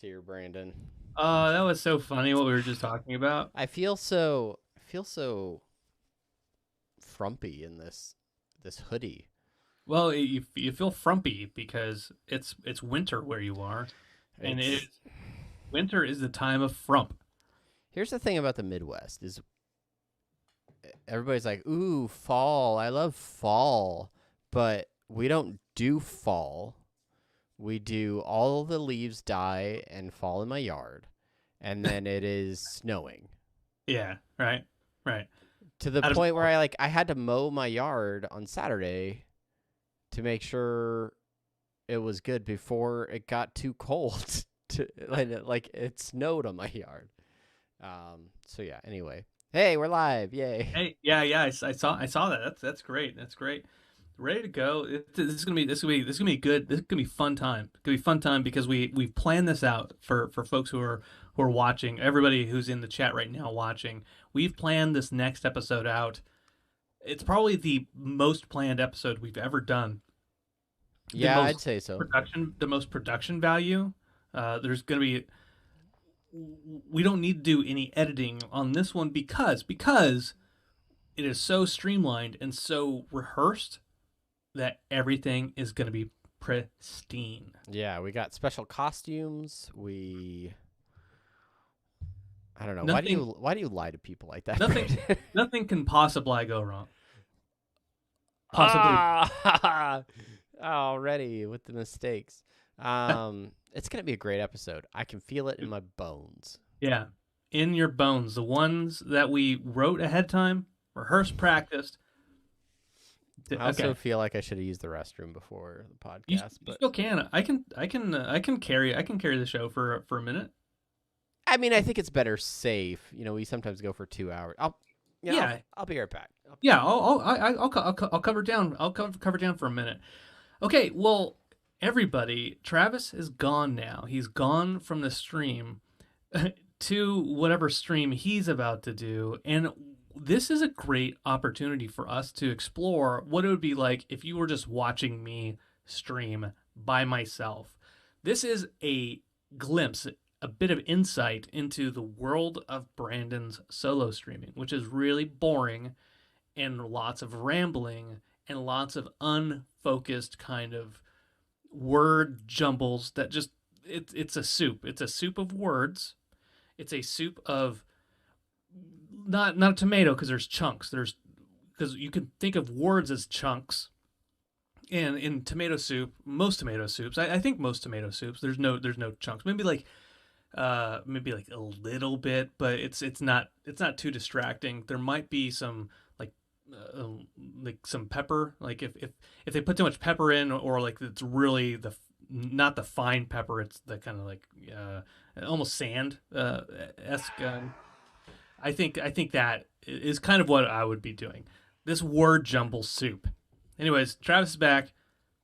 Dear Brandon. Oh, that was so funny what we were just talking about. I feel so frumpy in this hoodie. Well, you feel frumpy because it's winter where you are, and It's winter is the time of frump. Here's the thing about the Midwest is everybody's like, "Ooh, fall. I love fall." But we don't do fall. We do all the leaves die and fall in my yard, and then it is snowing. Yeah, right, right. To the Out of point where I had to mow my yard on Saturday to make sure it was good before it got too cold to like it snowed on my yard. So yeah, anyway. Hey, we're live. Yay. Hey, yeah, I saw that. That's great. That's great. Ready to go. This is gonna be good. This is gonna be fun time. It's gonna be fun time because we've planned this out for folks who are watching. Everybody who's in the chat right now watching. We've planned this next episode out. It's probably the most planned episode we've ever done. The Yeah, most I'd say so. production value. There's gonna be. We don't need to do any editing on this one because it is so streamlined and so rehearsed that everything is going to be pristine. Yeah, we got special costumes. I don't know. Nothing, Why do you lie to people like that? nothing, nothing can possibly go wrong. Possibly, Ah, already with the mistakes. It's gonna be a great episode. I can feel it in my bones. yeah. In your bones, the ones that we wrote ahead of time, rehearsed, practiced. I also Okay, feel like I should have used the restroom before the you, podcast, you but still can. I can carry the show for a minute. I mean, I think it's better safe. We sometimes go for 2 hours. Yeah, I'll be right back. yeah. I'll cover down. I'll cover down for a minute. Okay, well, everybody, Travis is gone now. He's gone from the stream to whatever stream he's about to do. And this is a great opportunity for us to explore what it would be like if you were just watching me stream by myself. This is a glimpse, a bit of insight into the world of Brandon's solo streaming, which is really boring and lots of rambling and lots of unfocused kind of word jumbles that just it's a soup. It's a soup of words. It's a soup of not a tomato because there's chunks. There's because you can think of words as chunks. And in tomato soup, most tomato soups, I think most tomato soups, there's no chunks. Maybe like a little bit, but it's not too distracting. There might be some uh, like some pepper, like if they put too much pepper in, or like it's really the not the fine pepper, it's the kind of like almost sand esque. I think that is kind of what I would be doing. This word jumble soup. Anyways, Travis is back.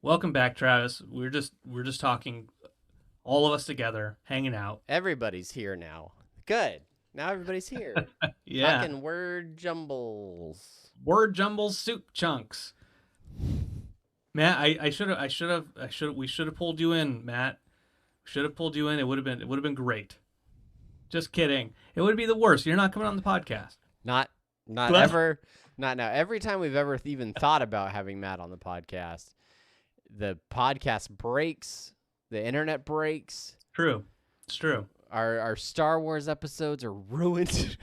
Welcome back, Travis. We're just talking, all of us together, hanging out. Everybody's here now. Good. Now everybody's here. Yeah, Talking word jumbles. word jumble soup chunks. Matt, we should have pulled you in, Matt. Should have pulled you in. It would have been great. Just kidding. It would be the worst. You're not coming on the podcast. Not not But ever. Not now. Every time we've ever even thought about having Matt on the podcast breaks, the internet breaks, true. It's true. our Star Wars episodes are ruined.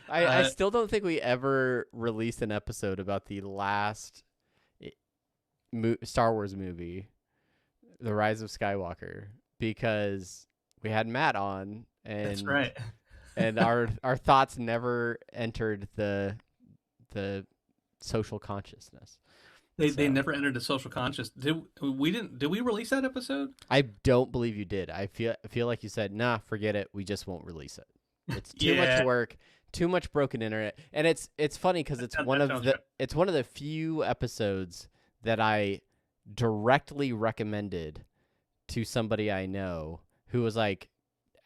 I uh, still don't think we ever released an episode about the last Star Wars movie, The Rise of Skywalker, because we had Matt on that's and right. our thoughts never entered the social consciousness. They So never entered the social conscious. Did we release that episode? I don't believe you did. I feel like you said, nah, forget it. We just won't release it. It's too much Yeah, work, too much broken internet, and it's funny because that sounds right. it's one of the few episodes that I directly recommended to somebody I know who was like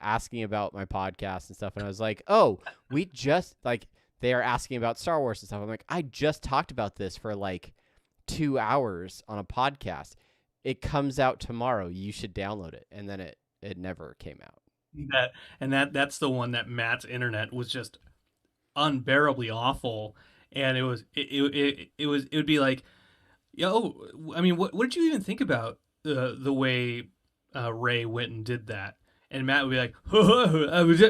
asking about my podcast and stuff, and I was like, oh, we just like they are asking about Star Wars and stuff. I'm like, I just talked about this for like 2 hours on a podcast. it comes out tomorrow. You should download it. And then it never came out. That's the one that Matt's internet was just unbearably awful, and it would be like, yo, I mean, what did you even think about the way Ray went and did that? And Matt would be like, I was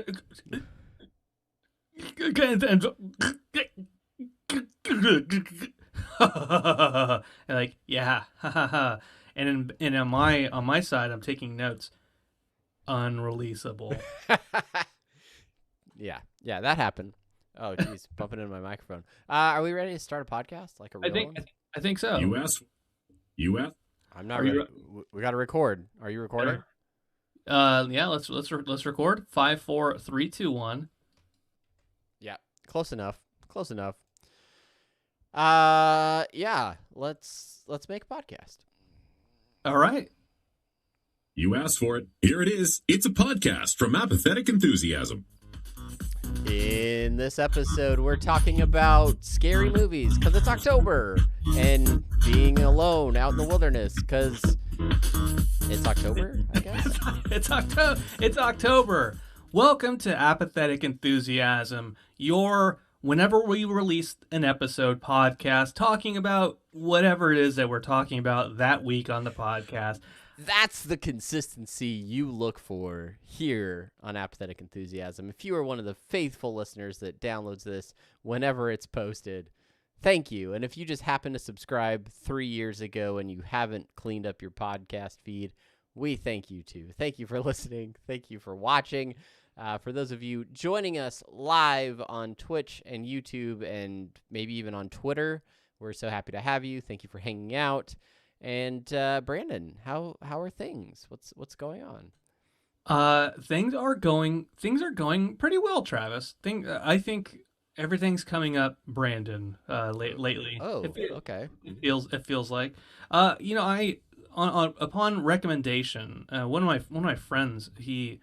and like, yeah, and on my side, I'm taking notes. Unreleasable. Yeah, that happened. Oh, geez, bumping into my microphone. Are we ready to start a podcast, like a real one? I think so. You asked. I'm not ready. We got to record. Are you recording? Yeah. Let's record. 5, 4, 3, 2, 1. Yeah, close enough. Yeah. Let's make a podcast. All right. You asked for it. Here it is. It's a podcast from Apathetic Enthusiasm. In this episode, we're talking about scary movies because it's October, and being alone out in the wilderness because it's October, I guess. It's October. Welcome to Apathetic Enthusiasm, your whenever we release an episode podcast talking about whatever it is that we're talking about that week on the podcast. That's the consistency you look for here on Apathetic Enthusiasm. If you are one of the faithful listeners that downloads this whenever it's posted, thank you. And if you just happen to subscribe 3 years ago and you haven't cleaned up your podcast feed, we thank you too. Thank you for listening. Thank you for watching. For those of you joining us live on Twitch and YouTube and maybe even on Twitter, we're so happy to have you. Thank you for hanging out. And Brandon, how are things? What's going on? Things are going pretty well, Travis. I think everything's coming up, Brandon. Lately. Oh, okay. It feels like, I upon recommendation, one of my friends he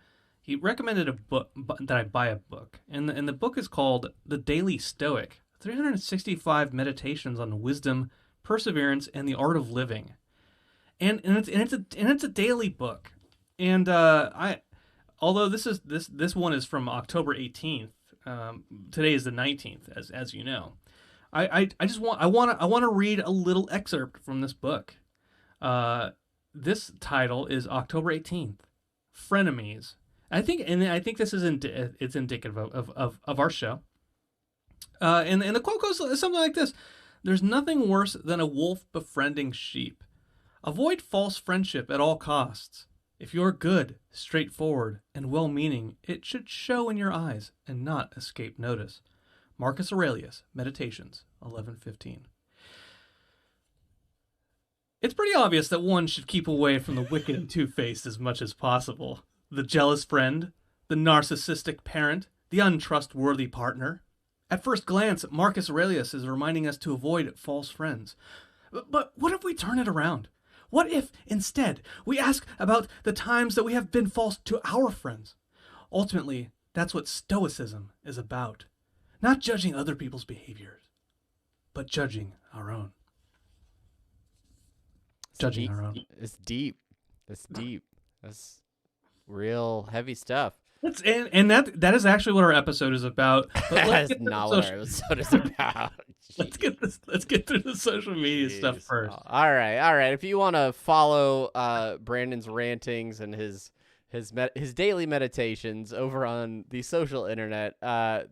recommended a book that I buy a book, and the book is called The Daily Stoic: 365 Meditations on Wisdom, Perseverance, and the Art of Living, and it's a daily book, and although this one is from October 18th, today is the 19th, as you know, I want to read a little excerpt from this book. This title is October 18th, Frenemies. I think this is it's indicative of our show. And the quote goes something like this: "There's nothing worse than a wolf befriending sheep. Avoid false friendship at all costs. If you're good, straightforward, and well-meaning, it should show in your eyes and not escape notice." Marcus Aurelius, Meditations, 11:15. It's pretty obvious that one should keep away from the wicked and two-faced as much as possible. The jealous friend, the narcissistic parent, the untrustworthy partner. At first glance, Marcus Aurelius is reminding us to avoid false friends. But what if we turn it around? What if, instead, we ask about the times that we have been false to our friends? Ultimately, that's what Stoicism is about. Not judging other people's behaviors, but judging our own. Judging our own. It's deep. That's real heavy stuff. And that is actually what our episode is about. But That is not what our episode is about. Let's get through the social media stuff first. All right. If you want to follow Brandon's rantings and his daily meditations over on the social internet,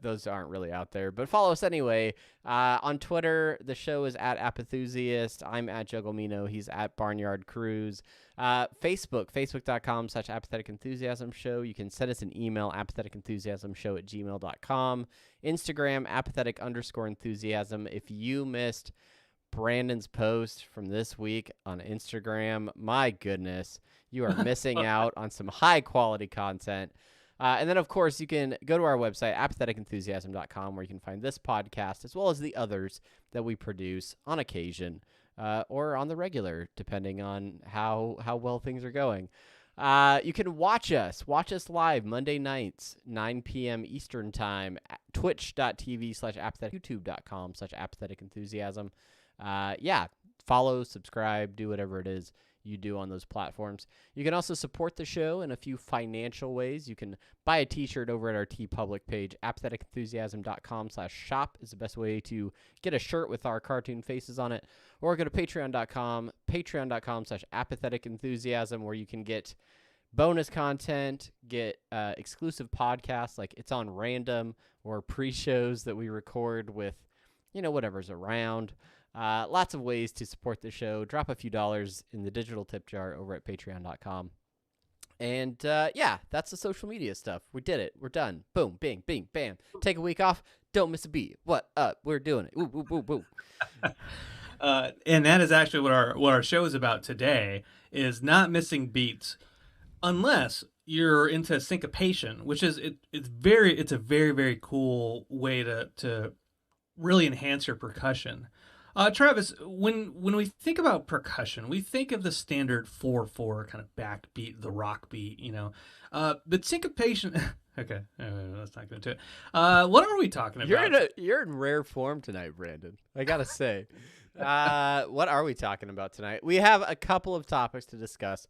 those aren't really out there, but follow us anyway. On Twitter, the show is at Apathusiast. I'm at Jugglemino. He's at Barnyard Cruise. Facebook.com/Apathetic Enthusiasm Show. You can send us an email, apatheticenthusiasmshow@gmail.com. Instagram, apathetic_enthusiasm. If you missed Brandon's post from this week on Instagram, my goodness, you are missing out on some high-quality content. And then, of course, you can go to our website, apatheticenthusiasm.com, where you can find this podcast as well as the others that we produce on occasion or on the regular, depending on how well things are going. You can watch us live Monday nights, 9 p.m. Eastern Time, at twitch.tv/apathetic, youtube.com/apathetic enthusiasm. Follow, subscribe, do whatever it is you do on those platforms. You can also support the show in a few financial ways. You can buy a t-shirt over at our TeePublic page. apatheticenthusiasm.com/shop is the best way to get a shirt with our cartoon faces on it. Or go to patreon.com/apatheticenthusiasm, where you can get bonus content, get exclusive podcasts like It's on Random, or pre-shows that we record with, whatever's around. Lots of ways to support the show. Drop a few dollars in the digital tip jar over at patreon.com. And that's the social media stuff. We did it. We're done. Boom, bing, bing, bam. Take a week off. Don't miss a beat. What up? We're doing it. Woo, woo, woo, woo. And that is actually what our show is about today, is not missing beats, unless you're into syncopation, which is it's a very, very cool way to really enhance your percussion. Travis, when we think about percussion, we think of the standard 4/4 kind of backbeat, the rock beat, but syncopation. Okay, let's not go into it. What are we talking about? You're in rare form tonight, Brandon. I gotta say. What are we talking about tonight? We have a couple of topics to discuss.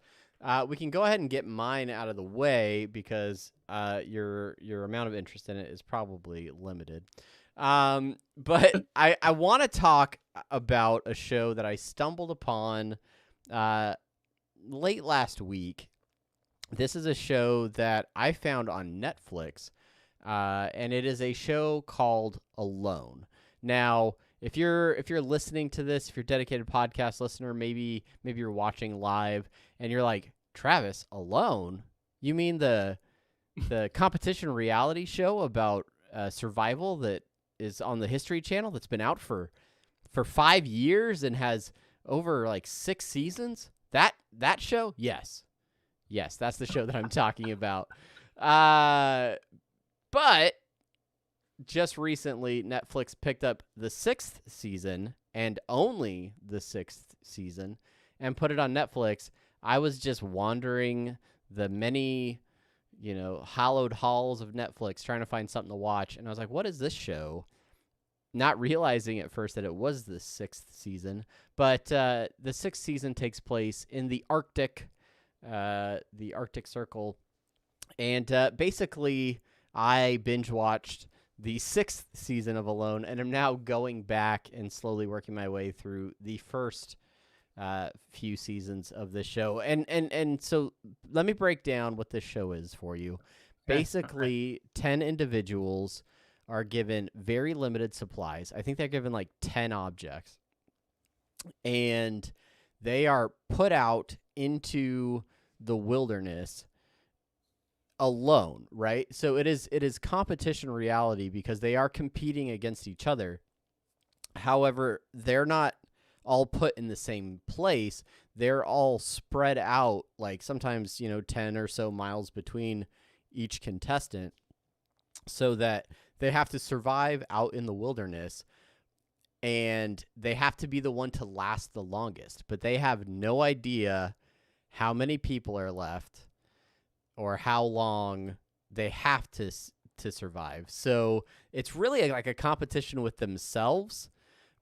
We can go ahead and get mine out of the way because your amount of interest in it is probably limited. But I want to talk about a show that I stumbled upon late last week. This is a show that I found on Netflix, and it is a show called Alone. Now, if you're listening to this, if you're a dedicated podcast listener, maybe you're watching live and you're like, Travis, Alone? You mean the competition reality show about survival that is on the History Channel that's been out for 5 years and has over like 6 seasons? That show? Yes, that's the show that I'm talking about. But just recently, Netflix picked up the 6th season, and only the 6th season, and put it on Netflix. I was just wandering the many, hallowed halls of Netflix trying to find something to watch, and I was like, what is this show? Not realizing at first that it was the 6th season, but the 6th season takes place in the Arctic Circle, and basically I binge watched the 6th season of Alone, and I'm now going back and slowly working my way through the first few seasons of this show. And so let me break down what this show is for you. Basically, 10 individuals are given very limited supplies. I think they're given like 10 objects, and they are put out into the wilderness alone, right? So it is competition reality because they are competing against each other. However, they're not all put in the same place. They're all spread out, like sometimes 10 or so miles between each contestant, so that they have to survive out in the wilderness, and they have to be the one to last the longest. But they have no idea how many people are left or how long they have to survive. So it's really like a competition with themselves,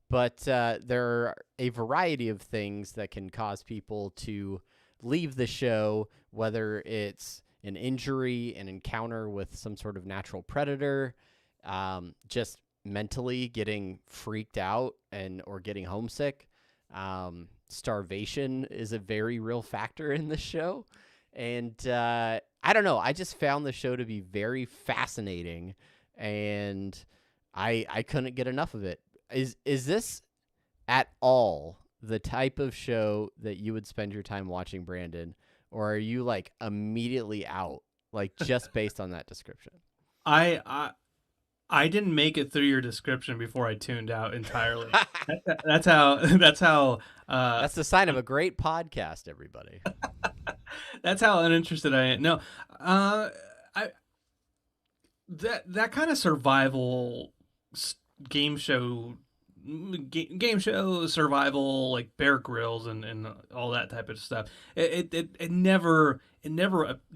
but there are a variety of things that can cause people to leave the show, whether it's an injury, an encounter with some sort of natural predator, just mentally getting freaked out or getting homesick. Starvation is a very real factor in the show. And I don't know. I just found the show to be very fascinating, and I couldn't get enough of it. Is this at all the type of show that you would spend your time watching, Brandon? Or are you like immediately out, like just based on that description? I didn't make it through your description before I tuned out entirely. That's how. That's the sign of a great podcast, everybody. That's how uninterested I am. No, that kind of survival game show survival, like Bear Grylls and all that type of stuff. It never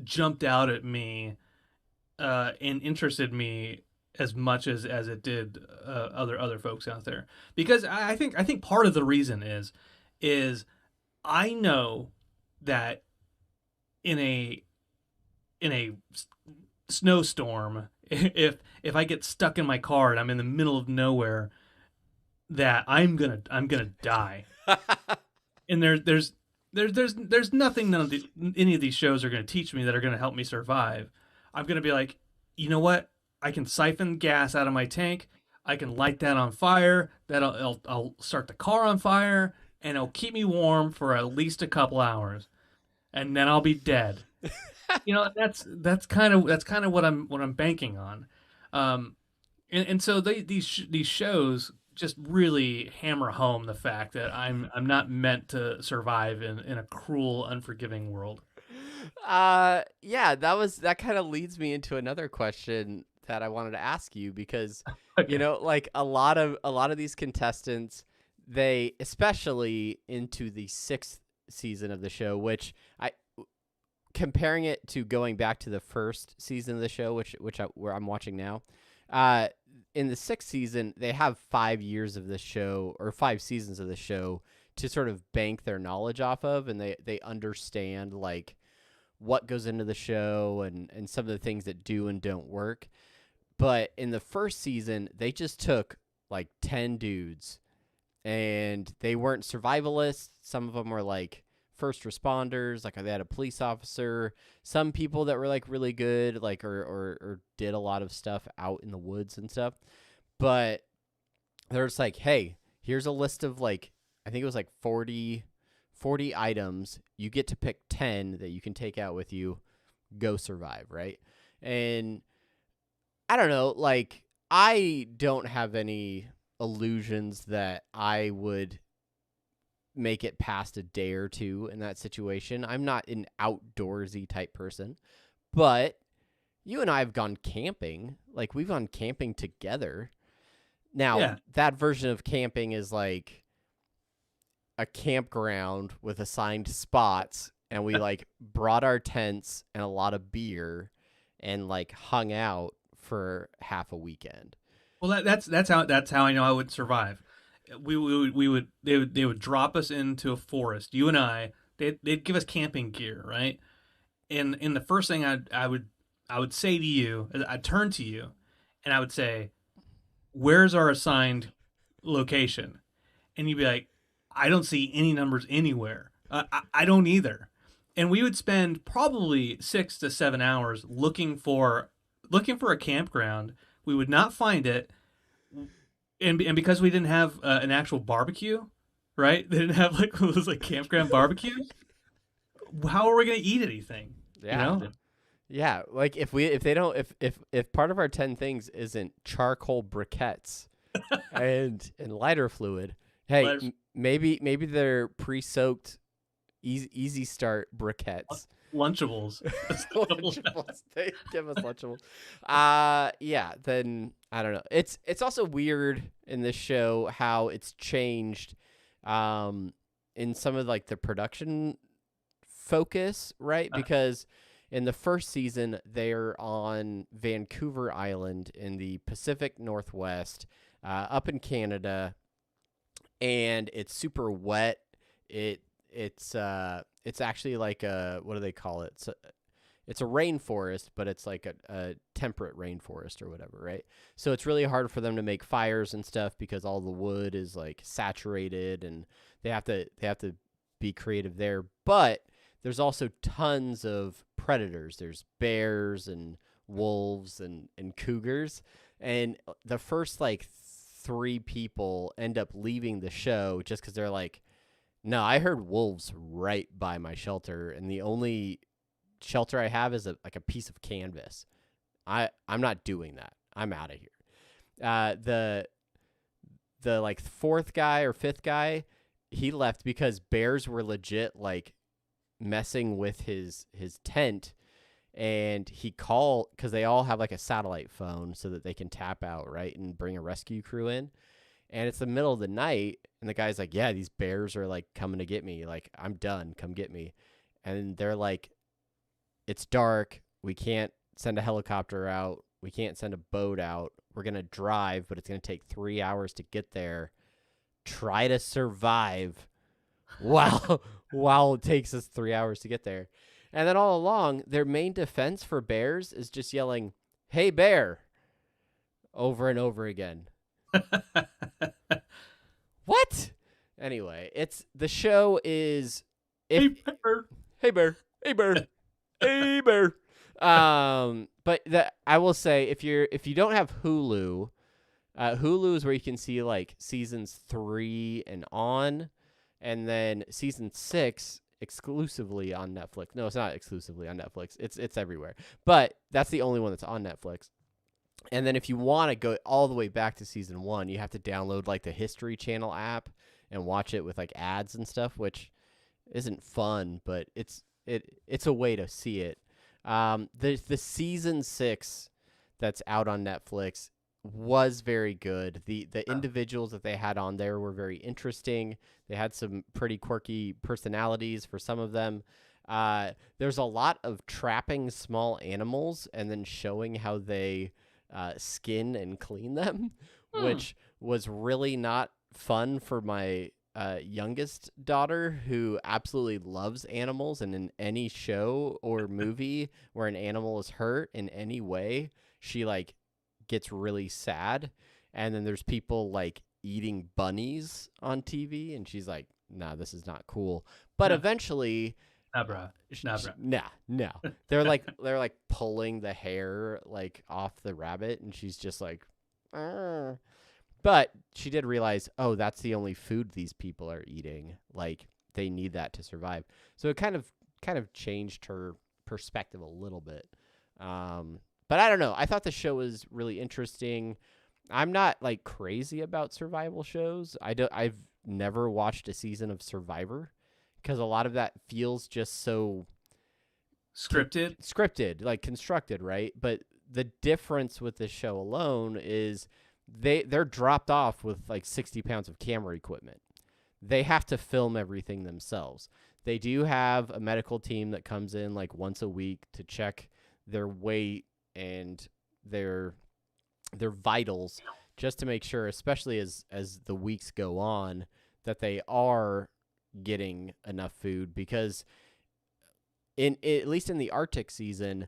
jumped out at me and interested me as much as it did other folks out there, because I think part of the reason is I know that in a snowstorm, if I get stuck in my car and I'm in the middle of nowhere, that I'm gonna die. And there's nothing any of these shows are gonna teach me that are gonna help me survive. I'm gonna be like, you know what? I can siphon gas out of my tank. I can light that on fire. I'll start the car on fire, and it'll keep me warm for at least a couple hours, and then I'll be dead. That's kind of what I'm banking on. And so these shows just really hammer home the fact that I'm not meant to survive in a cruel, unforgiving world. Yeah, that kind of leads me into another question that I wanted to ask you, because Okay. like a lot of these contestants, they, especially into the 6th season of the show, which comparing it to going back to the 1st season of the show, where I'm watching now, in the 6th season, they have 5 years of the show, or 5 seasons of the show, to sort of bank their knowledge off of, and they understand like what goes into the show and some of the things that do and don't work. But in the 1st season, they just took like 10 dudes, and they weren't survivalists. Some of them were like first responders, like they had a police officer, some people that were like really good, like or did a lot of stuff out in the woods and stuff. But they're just like, hey, here's a list of like, I think it was like 40 items. You get to pick 10 that you can take out with you. Go survive, right? And I don't know, like, I don't have any illusions that I would make it past a day or two in that situation. I'm not an outdoorsy type person, but you and I have gone camping. Like, we've gone camping together. Now, Yeah. that version of camping is like a campground with assigned spots, and we like brought our tents and a lot of beer and like hung out for half a weekend. Well, that's how I know I would survive. They would drop us into a forest. You and I, they'd give us camping gear, right? And the first thing I would say to you, I'd turn to you, and I would say, "Where's our assigned location?" And you'd be like, "I don't see any numbers anywhere. I don't either." And we would spend probably 6 to 7 hours looking for a campground. We would not find it, and because we didn't have an actual barbecue, right? They didn't have like those like campground barbecues. How are we going to eat anything? Yeah. You know? Yeah, like if they don't, if part of our 10 things isn't charcoal briquettes and lighter fluid, hey, Lighter- maybe they're pre-soaked easy start briquettes. Lunchables. Lunchables. They give us Lunchables. Yeah, then I don't know. It's also weird in this show how it's changed in some of like the production focus, right? Because in the 1st season, they're on Vancouver Island in the Pacific Northwest, up in Canada, and it's super wet. It's actually like a, what do they call it? It's a rainforest, but it's like a temperate rainforest or whatever, right? So it's really hard for them to make fires and stuff because all the wood is like saturated, and they have to be creative there. But there's also tons of predators. There's bears and wolves and cougars. And the first like 3 people end up leaving the show just because they're like, no, I heard wolves right by my shelter, and the only shelter I have is like a piece of canvas. I'm not doing that. I'm out of here. The like 4th guy or 5th guy, he left because bears were legit like messing with his tent, and he called, because they all have like a satellite phone so that they can tap out, right, and bring a rescue crew in. And it's the middle of the night, and the guy's like, yeah, these bears are like coming to get me, like I'm done, come get me. And they're like, it's dark, we can't send a helicopter out, we can't send a boat out, we're gonna drive, but it's gonna take 3 hours to get there. Try to survive while it takes us 3 hours to get there. And then all along, their main defense for bears is just yelling, "Hey bear," over and over again. What? Anyway, the show is Hey, bear. hey bear, hey bear, hey bear. But I will say if you don't have Hulu, Hulu is where you can see like seasons 3 and on, and then season 6 exclusively on Netflix. No, it's not exclusively on Netflix. It's everywhere. But that's the only one that's on Netflix. And then if you want to go all the way back to season 1, you have to download like the History Channel app and watch it with like ads and stuff, which isn't fun, but it's a way to see it. The season 6 that's out on Netflix was very good. The individuals that they had on there were very interesting. They had some pretty quirky personalities for some of them. There's a lot of trapping small animals and then showing how they skin and clean them, which was really not fun for my youngest daughter, who absolutely loves animals, and in any show or movie where an animal is hurt in any way, she like gets really sad. And then there's people like eating bunnies on TV, and she's like, "Nah, this is not cool." But eventually, Nah, bruh. no. They're like pulling the hair like off the rabbit, and she's just like, "Arr." But she did realize, oh, that's the only food these people are eating. Like they need that to survive. So it kind of changed her perspective a little bit. But I don't know. I thought the show was really interesting. I'm not like crazy about survival shows. I've never watched a season of Survivor because a lot of that feels just so scripted, like constructed, right? But the difference with this show alone is they're dropped off with like 60 pounds of camera equipment. They have to film everything themselves. They do have a medical team that comes in like once a week to check their weight and their vitals, just to make sure, especially as the weeks go on, that they are getting enough food. Because at least in the Arctic season,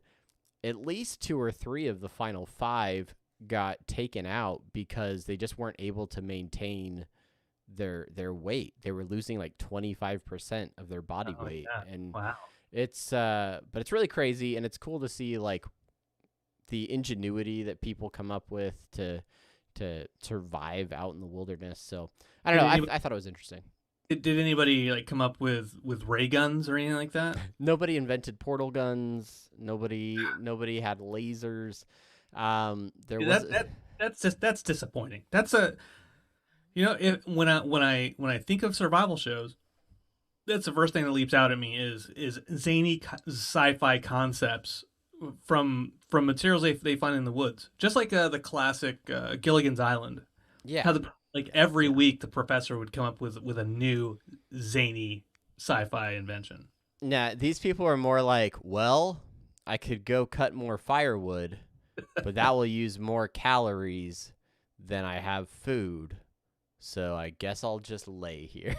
at least 2 or 3 of the final 5 got taken out because they just weren't able to maintain their weight. They were losing like 25% of their body weight. Yeah. And wow. But it's really crazy, and it's cool to see like the ingenuity that people come up with to survive out in the wilderness. So I don't know. I thought it was interesting. Did anybody like come up with ray guns or anything like that? Nobody invented portal guns. Nobody had lasers. That's disappointing. That's when I think of survival shows, that's the first thing that leaps out at me is zany sci-fi concepts from materials they find in the woods, just like the classic Gilligan's Island. Yeah, how like every week the professor would come up with a new zany sci-fi invention. Nah, these people are more like, well, I could go cut more firewood, but that will use more calories than I have food. So I guess I'll just lay here.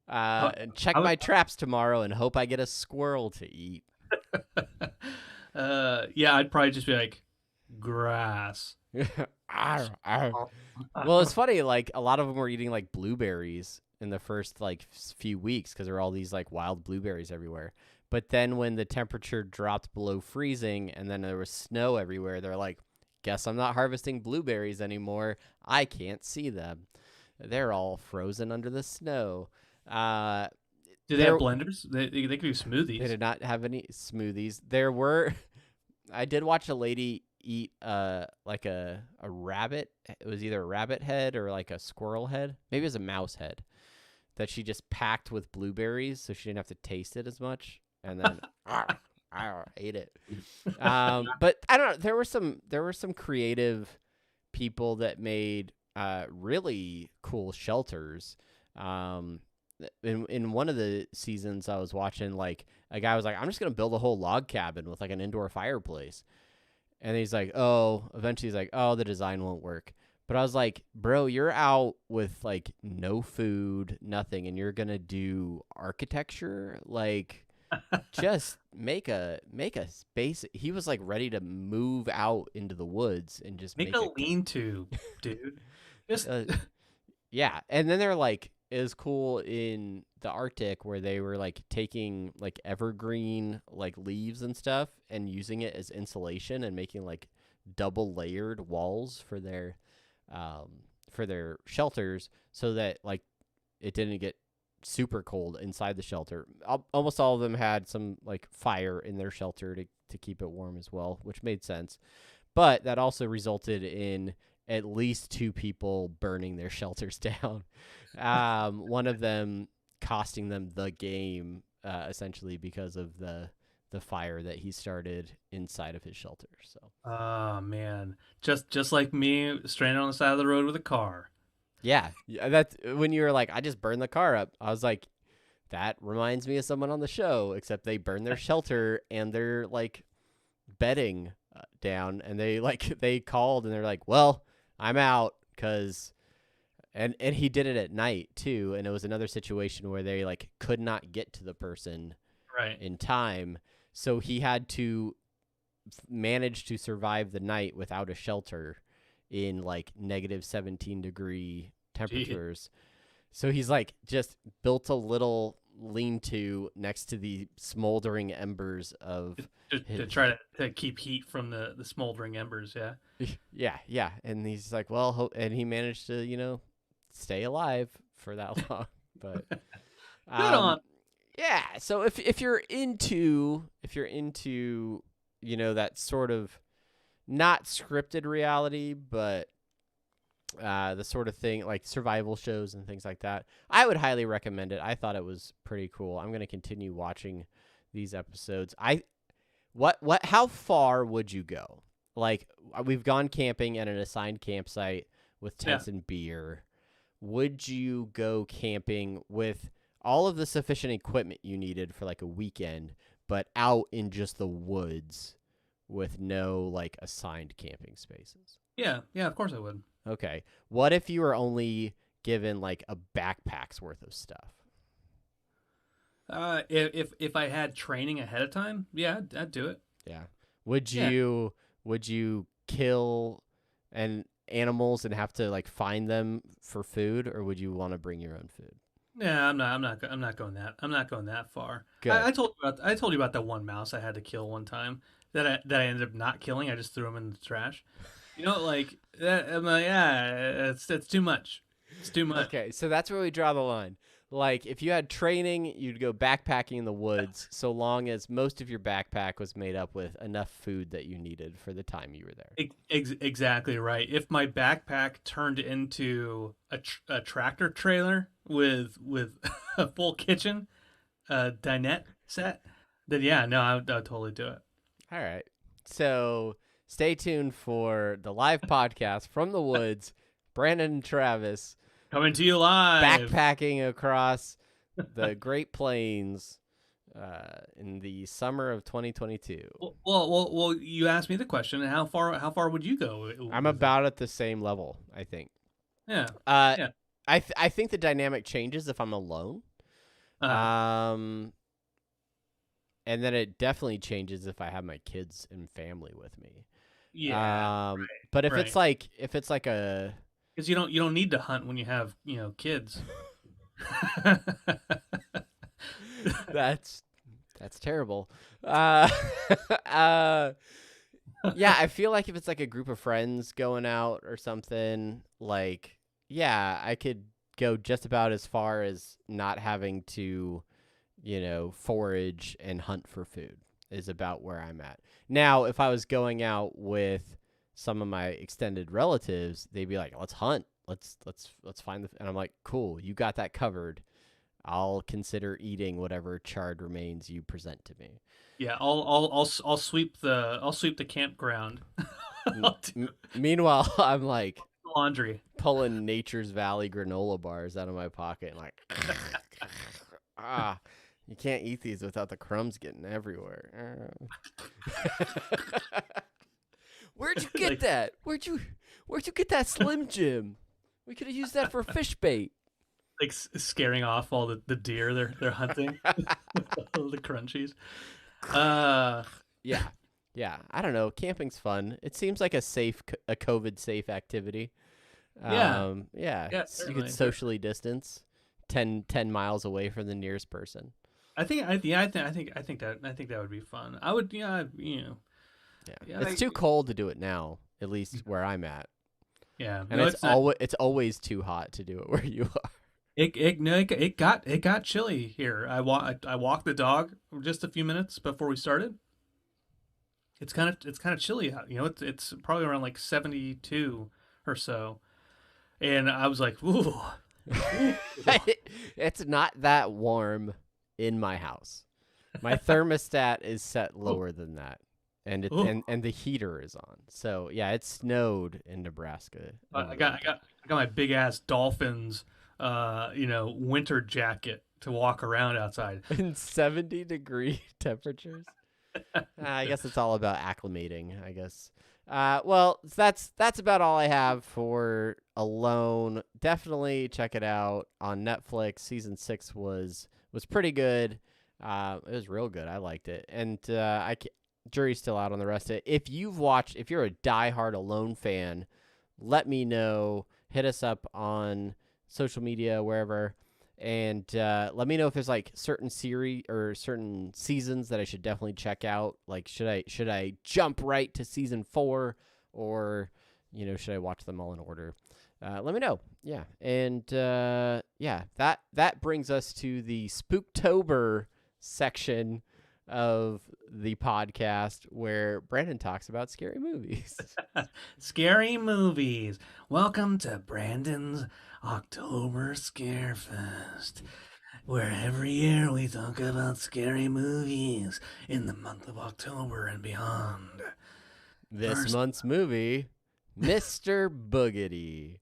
And check my traps tomorrow and hope I get a squirrel to eat. Yeah, I'd probably just be like, grass. Arr, arr. Well, it's funny, like a lot of them were eating like blueberries in the first like few weeks because there were all these like wild blueberries everywhere. But then when the temperature dropped below freezing and then there was snow everywhere, they're like, guess I'm not harvesting blueberries anymore. I can't see them. They're all frozen under the snow. Do they have blenders? They could do smoothies. They did not have any smoothies. I did watch a lady eat like a rabbit. It was either a rabbit head or like a squirrel head. Maybe it was a mouse head that she just packed with blueberries so she didn't have to taste it as much. And then I ate it. But I don't know. There were some creative people that made really cool shelters. In one of the seasons I was watching, like a guy was like, I'm just gonna build a whole log cabin with like an indoor fireplace. And he's like, eventually he's like, the design won't work. But I was like, bro, you're out with like no food, nothing, and you're gonna do architecture? Like, just make a space. He was like ready to move out into the woods and just Make make a lean-to, dude. Just yeah. And then they're like, it was cool in the Arctic where they were like taking like evergreen like leaves and stuff and using it as insulation and making like double layered walls for their shelters so that like it didn't get super cold inside the shelter. Almost all of them had some like fire in their shelter to keep it warm as well, which made sense. But that also resulted in at least 2 people burning their shelters down. One of them costing them the game, essentially because of the fire that he started inside of his shelter. So. oh man, just like me stranded on the side of the road with a car. Yeah, that's when you were like, I just burned the car up. I was like, that reminds me of someone on the show, except they burned their shelter and their like bedding down, and they called and they're like, well, I'm out because, and he did it at night too, and it was another situation where they like could not get to the person Right. in time, so he had to manage to survive the night without a shelter in like negative 17-degree temperatures. So he's like just built a little lean-to next to the smoldering embers of to try to keep heat from the smoldering embers. Yeah. yeah. And he's like, well, and he managed to, stay alive for that long. But Good on. yeah. So if you're into that sort of not scripted reality, but the sort of thing like survival shows and things like that, I would highly recommend it. I thought it was pretty cool. I'm going to continue watching these episodes. How far would you go? Like, we've gone camping at an assigned campsite with tents and beer. Would you go camping with all of the sufficient equipment you needed for like a weekend, but out in just the woods with no like assigned camping spaces? Yeah, of course I would. Okay. What if you were only given like a backpack's worth of stuff? If I had training ahead of time, yeah, I'd do it. Yeah. Would you kill animals and have to like find them for food, or would you want to bring your own food? Yeah, I'm not going that. I'm not going that far. Good. I told you about that one mouse I had to kill one time that I ended up not killing. I just threw him in the trash. Like that. I'm like, yeah, it's too much. It's too much. Okay, so that's where we draw the line. Like, if you had training, you'd go backpacking in the woods, so long as most of your backpack was made up with enough food that you needed for the time you were there. Exactly right. If my backpack turned into a tractor trailer with a full kitchen, dinette set, then yeah, no, I would totally do it. All right. So stay tuned for the live podcast from the woods. Brandon and Travis coming to you live, backpacking across the Great Plains in the summer of 2022. Well, you asked me the question. How far would you go? I'm about at the same level, I think. Yeah. Yeah. I think the dynamic changes if I'm alone. And then it definitely changes if I have my kids and family with me. Yeah. But if it's like a, because you don't need to hunt when you have kids. That's terrible. Yeah, I feel like if it's like a group of friends going out or something, like, yeah, I could go just about as far as not having to, forage and hunt for food is about where I'm at. Now, if I was going out with some of my extended relatives, they'd be like, let's hunt. Let's find and I'm like, cool, you got that covered. I'll consider eating whatever charred remains you present to me. Yeah, I'll sweep the campground. Meanwhile, I'm like laundry, pulling Nature's Valley granola bars out of my pocket and like, you can't eat these without the crumbs getting everywhere. Where'd you get that? Where'd Where'd you get that Slim Jim? We could have used that for fish bait. Like scaring off all the deer they're hunting. All the crunchies. Yeah. Yeah. I don't know. Camping's fun. It seems like a COVID safe activity. Yeah. Yeah. Yeah, You could socially distance 10 miles away from the nearest person. I think that would be fun. I would, Yeah. It's too cold to do it now, at least where I'm at. Yeah. And it's always too hot to do it where you are. It got chilly here. I walked the dog just a few minutes before we started. It's kind of chilly out. It's probably around like 72 or so, and I was like, ooh. It's not that warm in my house. My thermostat is set lower than that, and and the heater is on. So yeah, it snowed in Nebraska. I got my big ass Dolphins, winter jacket to walk around outside in 70-degree temperatures. I guess it's all about acclimating, I guess. Well, that's about all I have for Alone. Definitely check it out on Netflix. Season 6 was pretty good. It was real good. I liked it. And jury's still out on the rest of it. If you're a diehard Alone fan, let me know. Hit us up on social media, wherever. And let me know if there's like certain series or certain seasons that I should definitely check out. Like, should I jump right to season 4, or should I watch them all in order? Let me know. Yeah, and that brings us to the Spooktober section of the podcast where Brandon talks about scary movies. Scary movies. Welcome to Brandon's October Scarefest, where every year we talk about scary movies in the month of October and beyond. This month's movie, Mr. Boogety.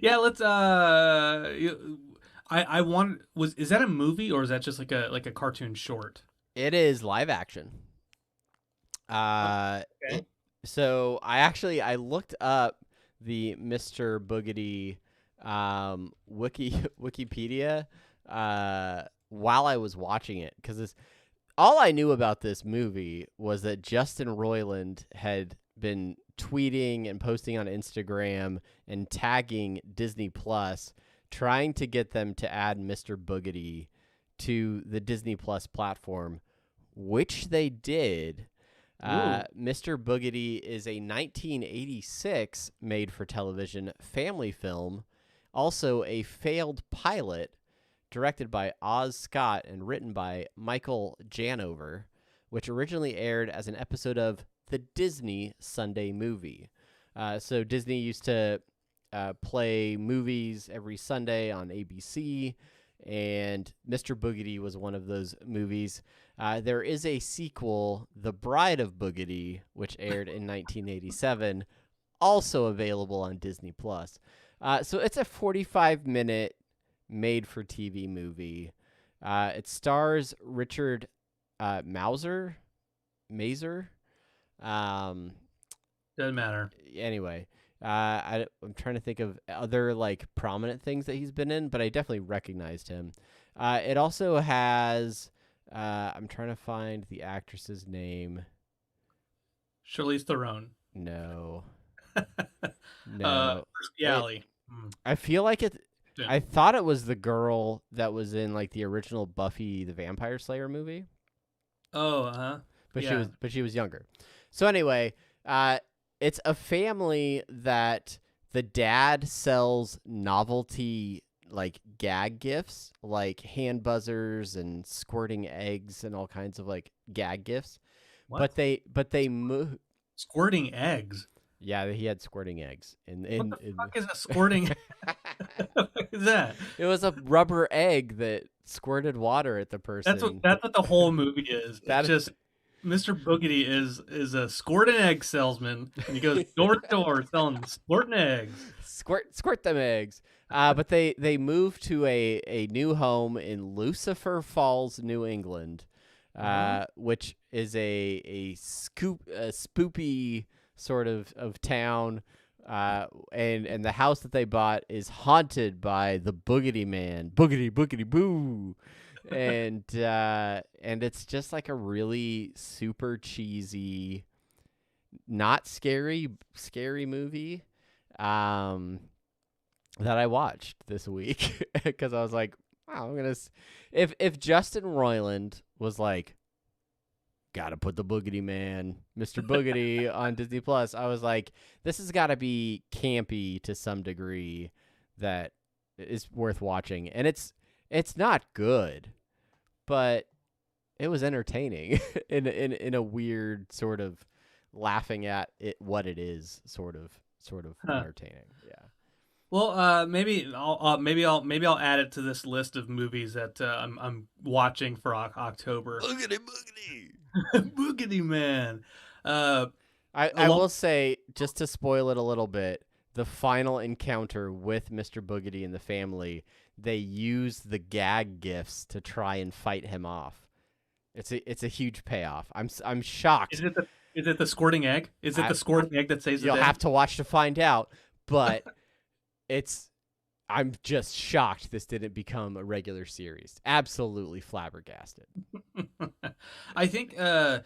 Yeah, let's is that a movie or is that just like a cartoon short? It is live action. Okay. So I looked up the Mr. Boogety Wikipedia while I was watching it, because all I knew about this movie was that Justin Roiland had been tweeting and posting on Instagram and tagging Disney Plus, trying to get them to add Mr. Boogety to the Disney Plus platform, which they did. Mr. Boogety is a 1986 made-for-television family film, also a failed pilot, directed by Oz Scott and written by Michael Janover, which originally aired as an episode of the Disney Sunday Movie. So Disney used to play movies every Sunday on ABC, and Mr. Boogety was one of those movies. There is a sequel, The Bride of Boogety, which aired in 1987, also available on Disney Plus. So it's a 45-minute made-for-TV movie. It stars Richard Mazer. Doesn't matter. Anyway, I'm trying to think of other like prominent things that he's been in, but I definitely recognized him. It also has. I'm trying to find the actress's name. Charlize Theron. No. No. Alley. I feel like it. Yeah. I thought it was the girl that was in like the original Buffy the Vampire Slayer movie. Oh, but she was younger. So anyway, it's a family that the dad sells novelty like gag gifts, like hand buzzers and squirting eggs and all kinds of like gag gifts. What? But they move squirting eggs. Yeah, he had squirting eggs. What the fuck is a squirting? What is that? It was a rubber egg that squirted water at the person. That's what the whole movie is. Just Mr. Boogety is a squirt and egg salesman, and he goes door to door selling squirting eggs. Squirt them eggs. But they moved to a new home in Lucifer Falls, New England, which is a spoopy sort of town And the house that they bought is haunted by the Boogety Man, boogity boogity boo, and it's just like a really super cheesy, not scary movie, that I watched this week because I was like, wow, if Justin Roiland was like, gotta put the Boogety Man, Mr. Boogety on Disney Plus, I was like, this has got to be campy to some degree that is worth watching. And it's not good, but it was entertaining in a weird sort of laughing at it what it is sort of entertaining. Yeah. Well, maybe I'll add it to this list of movies that I'm watching for October. Boogety boogety. Boogety Man. I will say, just to spoil it a little bit, the final encounter with Mr. Boogety and the family, they use the gag gifts to try and fight him off. It's a huge payoff. I'm shocked. Is it the squirting egg? Is it the squirting egg that saves the day? You'll have to watch to find out, but I'm just shocked this didn't become a regular series. Absolutely flabbergasted. I think I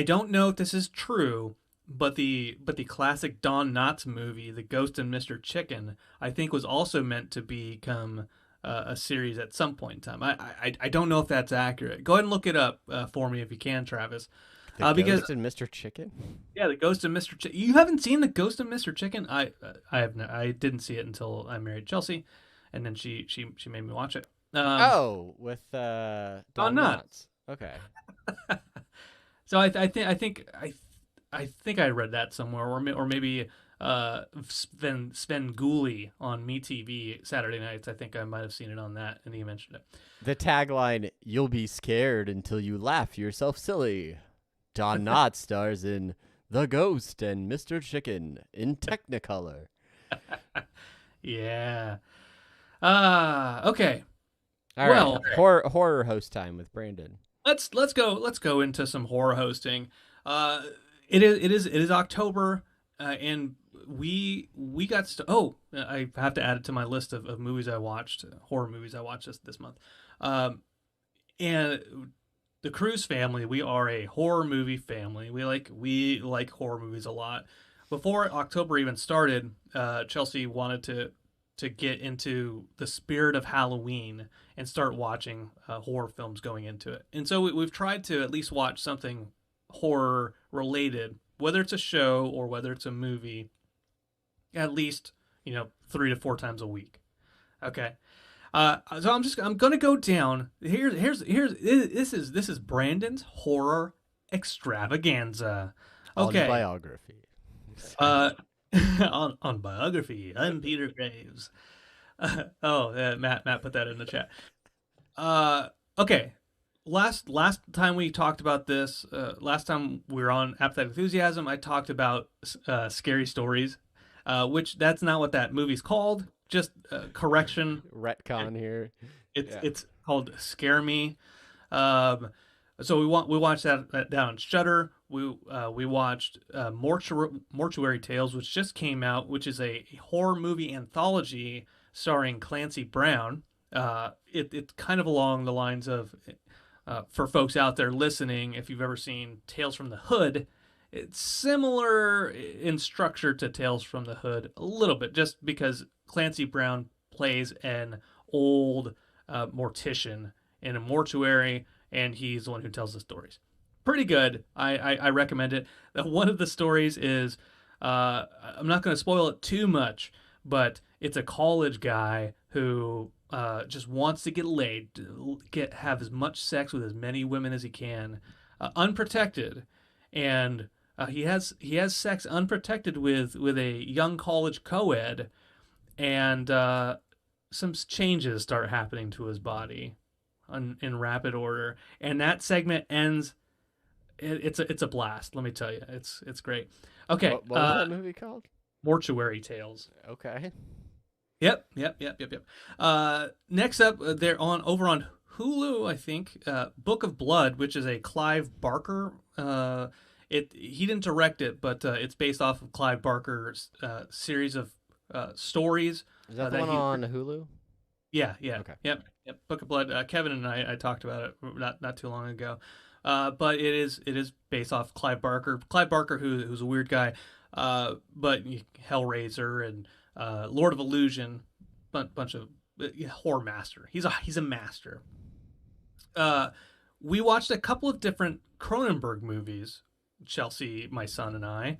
don't know if this is true, but the classic Don Knotts movie, The Ghost and Mr. Chicken, I think was also meant to become a series at some point in time. I don't know if that's accurate. Go ahead and look it up for me if you can, Travis. The Ghost and Mr. Chicken? Yeah, The Ghost and Mr. Chicken. You haven't seen The Ghost and Mr. Chicken? I didn't see it until I married Chelsea, and then she made me watch it. With Don Knotts. Okay. So I think I read that somewhere, or maybe Sven Gooley on MeTV Saturday nights. I think I might have seen it on that, and he mentioned it. The tagline: "You'll be scared until you laugh yourself silly." Don Knotts stars in The Ghost and Mr. Chicken in Technicolor. Yeah. Okay. All right. Horror host time with Brandon. Let's go into some horror hosting. It is October, and we got I have to add it to my list of movies I watched, horror movies I watched this month. And the Cruise family, we are a horror movie family. We like horror movies a lot. Before October even started, Chelsea wanted to get into the spirit of Halloween and start watching horror films going into it. And so we've tried to at least watch something horror related, whether it's a show or whether it's a movie, at least 3 to 4 times a week. Okay. So I'm gonna go down. This is Brandon's horror extravaganza. Okay. On biography. On biography, I'm Peter Graves. Matt put that in the chat. Okay. Last time we talked about this, last time we were on Apathetic Enthusiasm, I talked about scary stories, which that's not what that movie's called. Just correction. Retcon here. It's called Scare Me. So we watched that down on Shudder. We watched Mortuary Tales, which just came out, which is a horror movie anthology starring Clancy Brown. It's kind of along the lines of, for folks out there listening, if you've ever seen Tales from the Hood, it's similar in structure to Tales from the Hood a little bit, just because Clancy Brown plays an old mortician in a mortuary, and he's the one who tells the stories. Pretty good. I recommend it. One of the stories is, I'm not going to spoil it too much, but it's a college guy who just wants to get laid, have as much sex with as many women as he can, unprotected, and he has sex unprotected with a young college co-ed, and some changes start happening to his body in rapid order, and that segment ends. It's a blast. Let me tell you, it's great. Okay, what was that movie called? Mortuary Tales. Okay. Yep. Next up, they're over on Hulu, I think. Book of Blood, which is a Clive Barker. He didn't direct it, but it's based off of Clive Barker's series of stories. Is that the one on Hulu? Yeah. Okay. Yep. Book of Blood. Kevin and I talked about it not too long ago. But it is based off Clive Barker. Clive Barker, who's a weird guy, but Hellraiser and Lord of Illusion, bunch of horror master. He's a master. We watched a couple of different Cronenberg movies. Chelsea, my son, and I.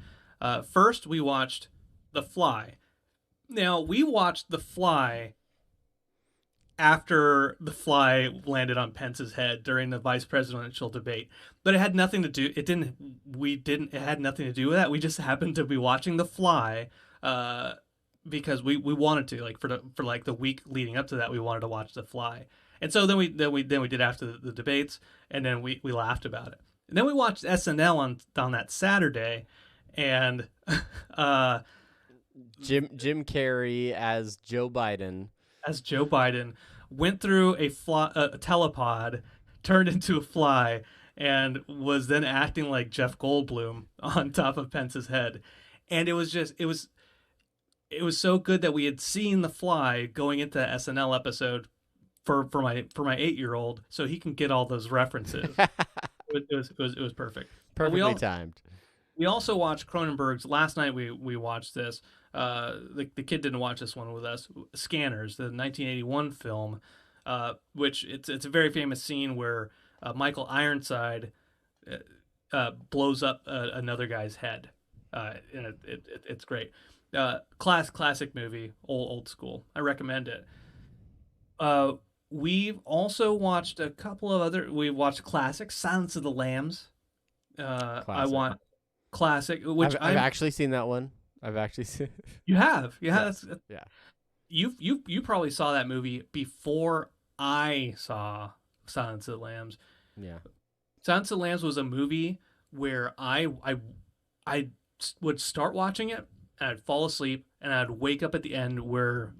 First, we watched The Fly. Now, we watched The Fly after The Fly landed on Pence's head during the vice presidential debate, but it had nothing to do. It had nothing to do with that. We just happened to be watching The Fly, because we wanted to, like, for like the week leading up to that, we wanted to watch The Fly, and so then we did after the debates, and then we laughed about it, and then we watched SNL on that Saturday, and Jim Carrey as Joe Biden. Went through a telepod, turned into a fly, and was then acting like Jeff Goldblum on top of Pence's head. And it was so good that we had seen The Fly going into the SNL episode for my 8-year-old, so he can get all those references. It was perfect. Perfectly timed. We also watched Cronenberg's last night. We watched this. The kid didn't watch this one with us. Scanners, the 1981 film, which it's a very famous scene where Michael Ironside blows up another guy's head, and it's great. Classic movie, old school. I recommend it. We've also watched a couple of other. We watched classics, Silence of the Lambs. I want classic, which I've actually seen that one. I've actually seen. You have, Yes. Yeah. You probably saw that movie before I saw Silence of the Lambs. Yeah. Silence of the Lambs was a movie where I would start watching it and I'd fall asleep and I'd wake up at the end where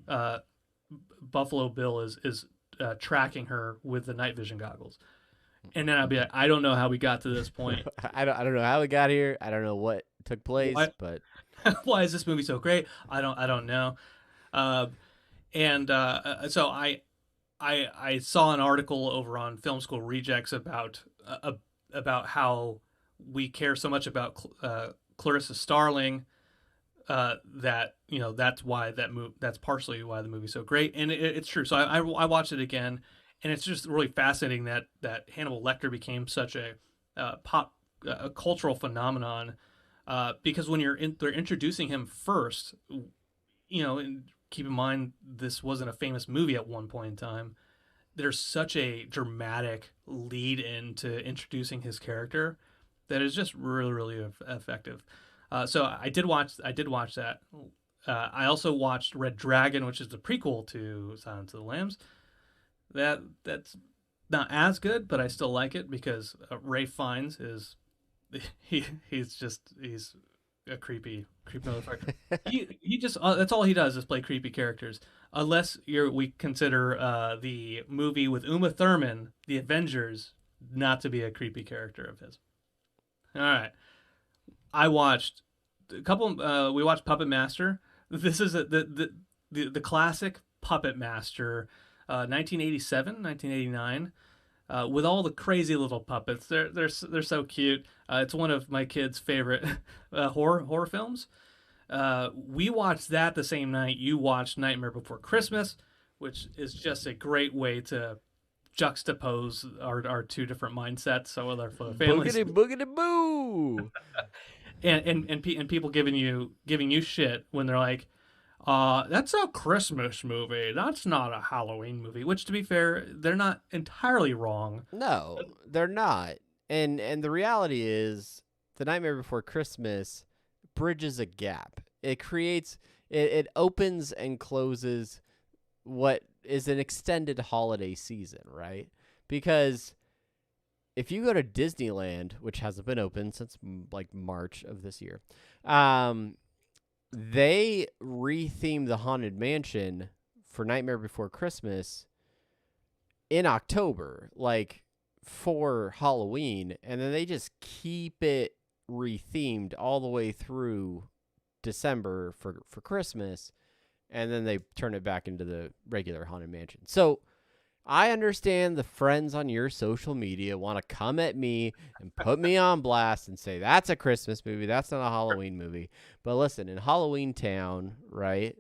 Buffalo Bill is tracking her with the night vision goggles. And then I'd be like, I don't know how we got to this point. I don't know how we got here. I don't know what took place, but why is this movie so great? I don't know. So I saw an article over on Film School Rejects about how we care so much about Clarissa Starling, that that's partially why the movie's so great, and it's true. So I watched it again, and it's just really fascinating that Hannibal Lecter became such a cultural phenomenon, because when they're introducing him first, and keep in mind this wasn't a famous movie at one point in time. There's such a dramatic lead into introducing his character that is just really, really effective. So I did watch that. I also watched Red Dragon, which is the prequel to Silence of the Lambs. That's not as good, but I still like it because Ralph Fiennes he's a creepy motherfucker. he just that's all he does is play creepy characters. Unless we consider the movie with Uma Thurman, The Avengers, not to be a creepy character of his. All right, I watched a couple. We watched Puppet Master. This is the classic Puppet Master, 1987, 1989. With all the crazy little puppets. They're so cute. It's one of my kids' favorite horror films. We watched that the same night you watched Nightmare Before Christmas, which is just a great way to juxtapose our two different mindsets. So with our families, boogity boo, and people giving you shit when they're like, that's a Christmas movie. That's not a Halloween movie. Which, to be fair, they're not entirely wrong. No, they're not. And the reality is, The Nightmare Before Christmas bridges a gap. It opens and closes what is an extended holiday season, right? Because if you go to Disneyland, which hasn't been open since like March of this year, they rethemed the Haunted Mansion for Nightmare Before Christmas in October, like for Halloween, and then they just keep it rethemed all the way through December for Christmas, and then they turn it back into the regular Haunted Mansion. So I understand the friends on your social media want to come at me and put me on blast and say that's a Christmas movie, that's not a Halloween movie. But listen, in Halloween Town, right?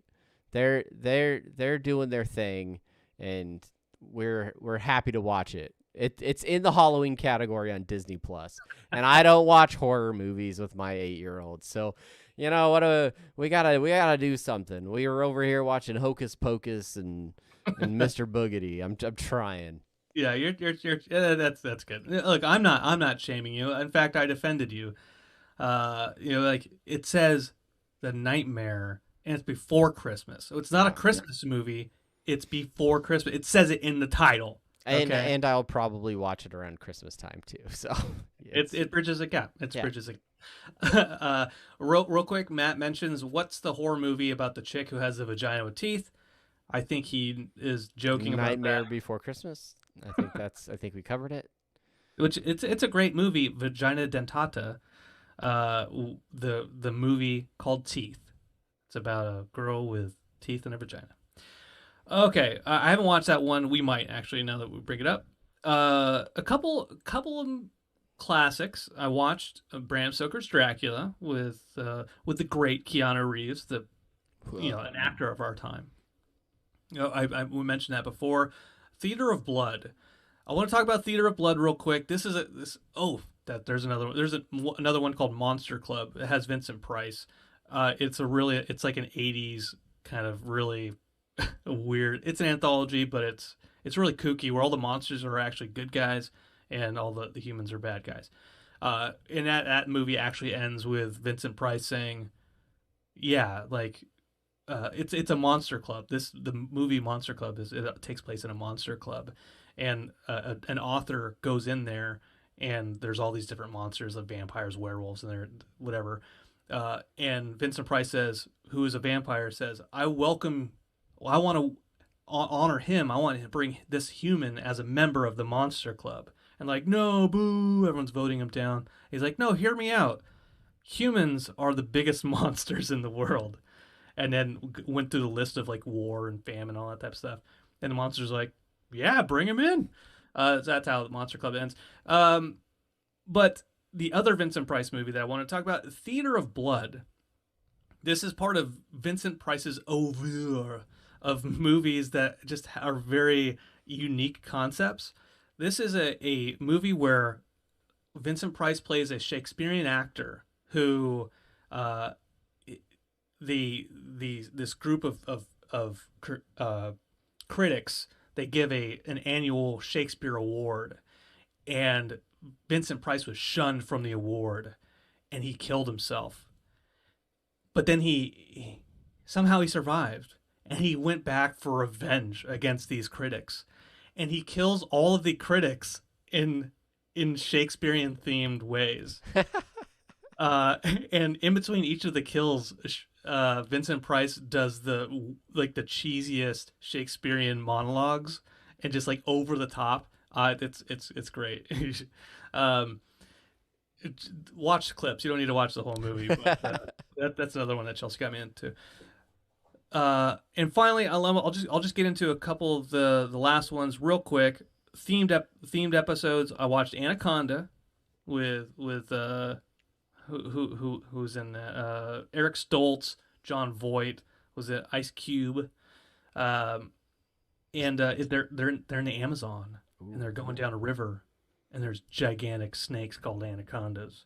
They're doing their thing, and we're happy to watch it. It's in the Halloween category on Disney Plus, and I don't watch horror movies with my 8-year-old. So, you know what? We gotta do something. We were over here watching Hocus Pocus and Mr. Boogety. I'm trying. Yeah, you're that's good. Look, I'm not shaming you. In fact, I defended you. Like it says The Nightmare, and it's before Christmas. So it's not a Christmas movie. It's before Christmas. It says it in the title. And I'll probably watch it around Christmas time too. So it bridges a gap. Bridges a gap. Real quick, Matt mentions, what's the horror movie about the chick who has a vagina with teeth? I think he is joking about Nightmare that. Before Christmas. I think we covered it. Which it's a great movie, Vagina Dentata. The movie called Teeth. It's about a girl with teeth in her vagina. Okay, I haven't watched that one. We might actually, now that we bring it up. A couple of classics. I watched Bram Stoker's Dracula with the great Keanu Reeves, an actor of our time. We mentioned that before. Theater of Blood. I want to talk about Theater of Blood real quick. There's another one. There's another one called Monster Club. It has Vincent Price. It's like an 80s kind of really weird. It's an anthology, but it's really kooky, where all the monsters are actually good guys and all the humans are bad guys. And that movie actually ends with Vincent Price saying, "Yeah, like it's a monster club. The movie Monster Club it takes place in a monster club, and an author goes in there, and there's all these different monsters, like vampires, werewolves, and they're whatever." And Vincent Price says, who is a vampire, says, I want to honor him. I want to bring this human as a member of the Monster Club. And like, no, boo, everyone's voting him down. He's like, no, hear me out. Humans are the biggest monsters in the world. And then went through the list of like war and famine and all that type of stuff. And the monster's like, yeah, bring him in. That's how the Monster Club ends. But the other Vincent Price movie that I want to talk about, Theater of Blood. This is part of Vincent Price's oeuvre of movies that just are very unique concepts. This is a movie where Vincent Price plays a Shakespearean actor who this group of critics, they give an annual Shakespeare award, and Vincent Price was shunned from the award, and he killed himself. But then he somehow survived, and he went back for revenge against these critics, and he kills all of the critics in Shakespearean themed ways. And in between each of the kills, Vincent Price does the cheesiest Shakespearean monologues, and just like over the top. It's great. Watch clips. You don't need to watch the whole movie. But, that's another one that Chelsea got me into. And finally, I'll just get into a couple of the last ones real quick. Themed episodes. I watched Anaconda with who's in that? Eric Stoltz, John Voight, was it Ice Cube, and they're in the Amazon. Ooh. And they're going down a river, and there's gigantic snakes called anacondas.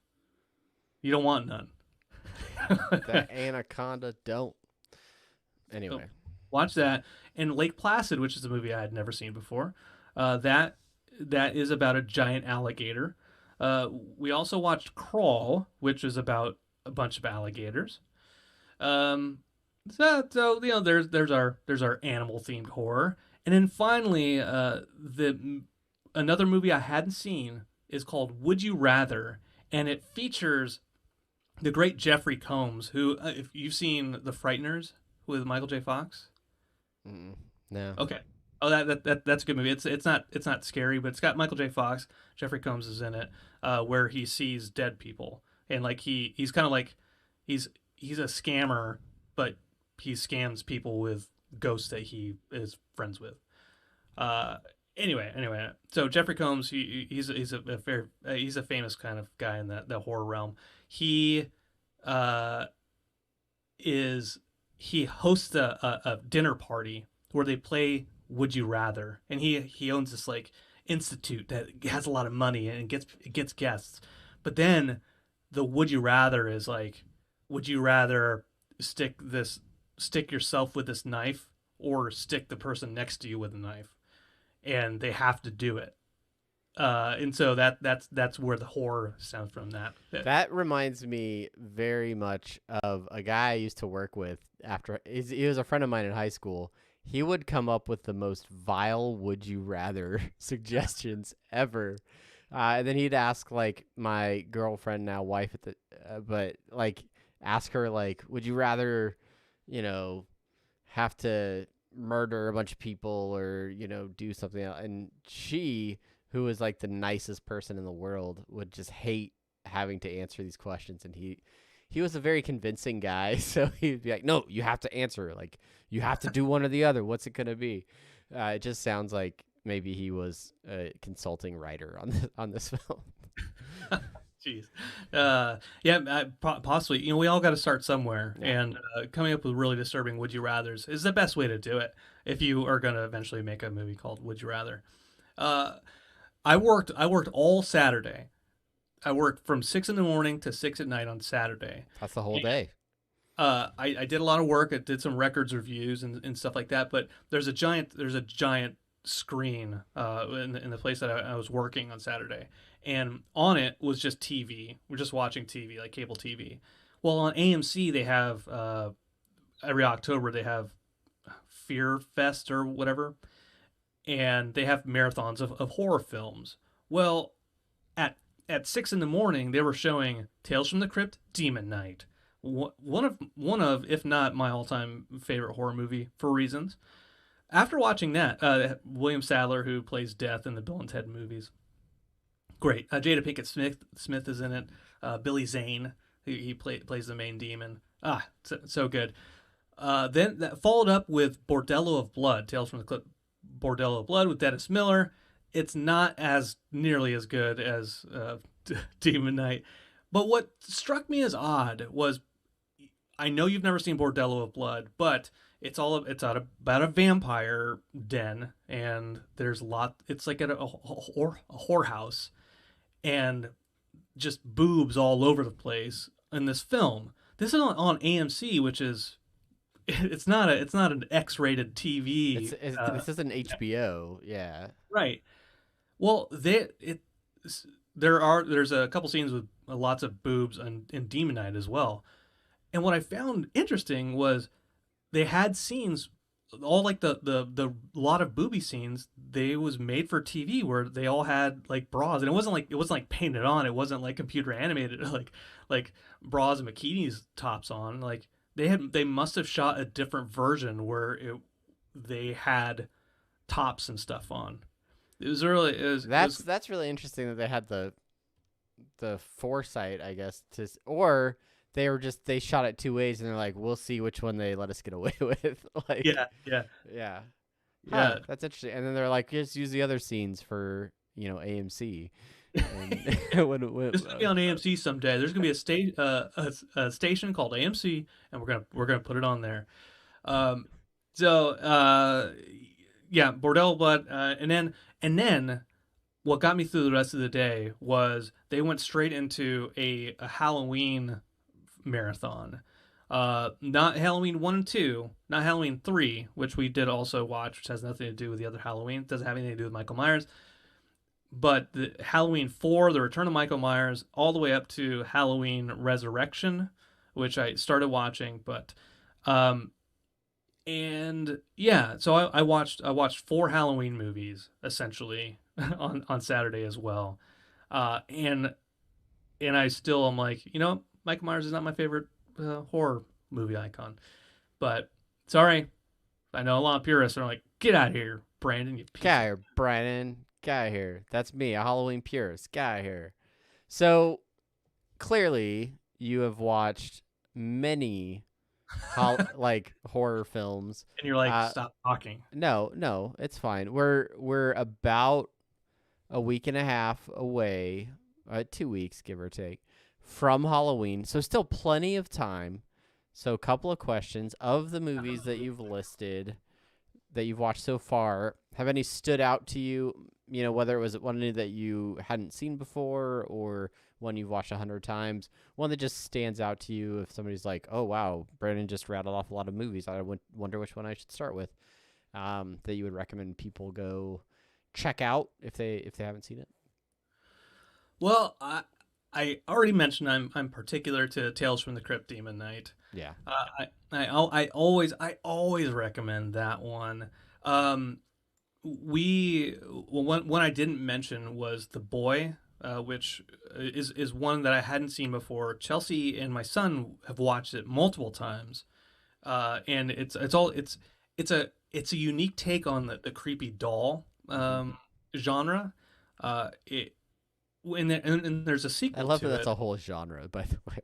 You don't want none. The Anaconda don't. Anyway. So, watch that. And Lake Placid, which is a movie I had never seen before. That is about a giant alligator. We also watched Crawl, which is about a bunch of alligators. So there's our animal themed horror. And then finally, another movie I hadn't seen is called Would You Rather, and it features the great Jeffrey Combs, who, if you've seen The Frighteners with Michael J. Fox. No. Okay. Oh, that's a good movie. It's not scary, but it's got Michael J. Fox. Jeffrey Combs is in it, where he sees dead people. and like he's kind of like he's a scammer, but he scams people with ghosts that he is friends with. Uh, anyway, so Jeffrey Combs, a very he's a famous kind of guy in the horror realm. He uh is he hosts a dinner party where they play Would You Rather, and he owns this like institute that has a lot of money and gets guests. But then the Would You Rather is like, would you rather stick yourself with this knife or stick the person next to you with a knife? And they have to do it. And so that's where the horror stems from. That reminds me very much of a guy I used to work with. He was a friend of mine in high school. He would come up with the most vile "would you rather" suggestions ever, and then he'd ask like my girlfriend, now wife, but like ask her like, "Would you rather, have to murder a bunch of people or do something else?" And she, who was like the nicest person in the world, would just hate having to answer these questions. And he was a very convincing guy, so he'd be like, "No, you have to answer. Like, you have to do one or the other. What's it gonna be?" It just sounds like maybe he was a consulting writer on this film. Jeez. Possibly. We all got to start somewhere, and coming up with really disturbing would you rather's is the best way to do it if you are going to eventually make a movie called Would You Rather. I worked all Saturday. I worked from 6 a.m. to 6 p.m. on Saturday. That's the whole day. I did a lot of work. I did some records reviews and stuff like that. But there's a giant screen in the place that I was working on Saturday, and on it was just TV. We're just watching TV, like cable TV. Well, on AMC they have every October they have Fear Fest or whatever, and they have marathons of horror films. Well, at 6 a.m. they were showing Tales from the Crypt, Demon Knight, one of if not my all-time favorite horror movie for reasons. After watching that, William Sadler, who plays Death in the Bill and Ted movies, great. Jada Pinkett Smith is in it. Billy Zane, he plays the main demon. So good. Then that followed up with Bordello of Blood, Tales from the Crypt, Bordello of Blood with Dennis Miller. It's not as nearly as good as Demon Knight. But what struck me as odd was, I know you've never seen Bordello of Blood, but it's about a vampire den, and there's a lot. It's like at a whorehouse, and just boobs all over the place in this film. This is on AMC, which is it's not an X-rated TV. This is an HBO, yeah. Right. Well, there's a couple scenes with lots of boobs in Demon Knight as well. And what I found interesting was they had scenes, all like the lot of booby scenes, they was made for TV where they all had like bras, and it wasn't like painted on, it wasn't like computer animated like bras and bikinis tops on. Like they must have shot a different version where they had tops and stuff on. That's really interesting that they had the foresight, I guess, or they shot it two ways and they're like, we'll see which one they let us get away with. Like, yeah. That's interesting. And then they're like, just use the other scenes for AMC. And this is gonna be on AMC someday. There's gonna be a station called AMC, and we're gonna put it on there. Bordello Blood, and then what got me through the rest of the day was they went straight into a Halloween marathon. Not Halloween 1 and 2, not Halloween 3, which we did also watch, which has nothing to do with the other Halloween. It doesn't have anything to do with Michael Myers. But the Halloween 4, The Return of Michael Myers, all the way up to Halloween Resurrection, which I started watching, but so I watched 4 Halloween movies essentially on Saturday as well, and I still am like, Michael Myers is not my favorite horror movie icon, but sorry, I know a lot of purists are like, get out of here, Brandon. Get out of here, Brandon. Get out of here. That's me, a Halloween purist. Get out of here. So clearly you have watched many like horror films. And you're like, stop talking. No, it's fine. We're about a week and a half away, 2 weeks, give or take, from Halloween. So still plenty of time. So a couple of questions. Of the movies that you've listed, that you've watched so far, have any stood out to you? You know, whether it was one that you hadn't seen before or one you've watched 100 times, one that just stands out to you if somebody's like, oh, wow, Brandon just rattled off a lot of movies. I wonder which one I should start with, that you would recommend people go check out if they haven't seen it. Well, I already mentioned I'm particular to Tales from the Crypt Demon Knight. Yeah. I always recommend that one. One I didn't mention was The Boy, which is one that I hadn't seen before. Chelsea and my son have watched it multiple times, and it's a unique take on the creepy doll genre. And there's a sequel. I love to that that's it. a whole genre, by the way.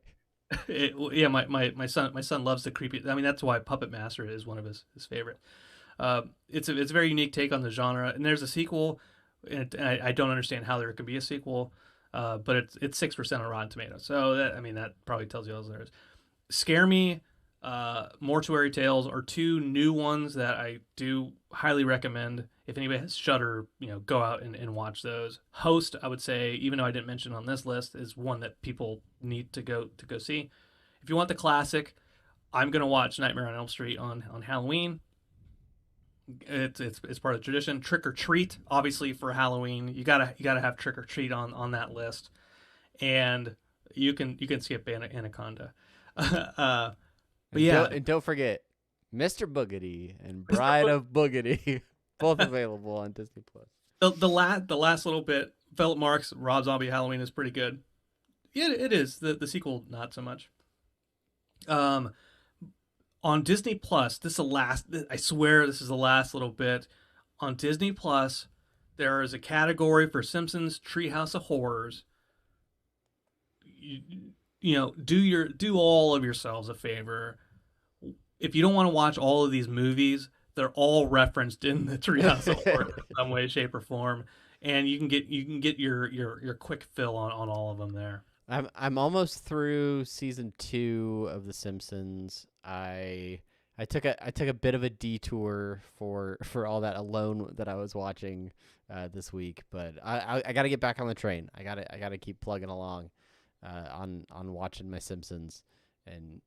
Yeah, my son loves the creepy. I mean, that's why Puppet Master is one of his favorite. It's a very unique take on the genre, and there's a sequel. And I don't understand how there could be a sequel, but it's 6% on Rotten Tomatoes. So that probably tells you all there is. Scare Me, Mortuary Tales are two new ones that I do highly recommend. If anybody has Shudder, go out and watch those. Host, I would say, even though I didn't mention on this list, is one that people need to go see. If you want the classic, I'm gonna watch Nightmare on Elm Street on Halloween. It's part of the tradition. Trick or Treat, obviously, for Halloween, you gotta have Trick or Treat on that list, and you can skip Anaconda. But yeah, and don't forget Mr. Boogety and Bride of Boogety, both available on Disney Plus. The last little bit, Philip Marks, Rob Zombie Halloween is pretty good. It is. The sequel, not so much. On Disney Plus, I swear this is the last little bit. On Disney Plus, there is a category for Simpsons Treehouse of Horrors. Do all of yourselves a favor. If you don't want to watch all of these movies, they're all referenced in the Treehouse of Horrors in some way, shape, or form, and you can get your quick fill on all of them there. I'm almost through season 2 of The Simpsons. I took a bit of a detour for all that alone that I was watching this week, but I got to get back on the train. I got to keep plugging along on watching my Simpsons, and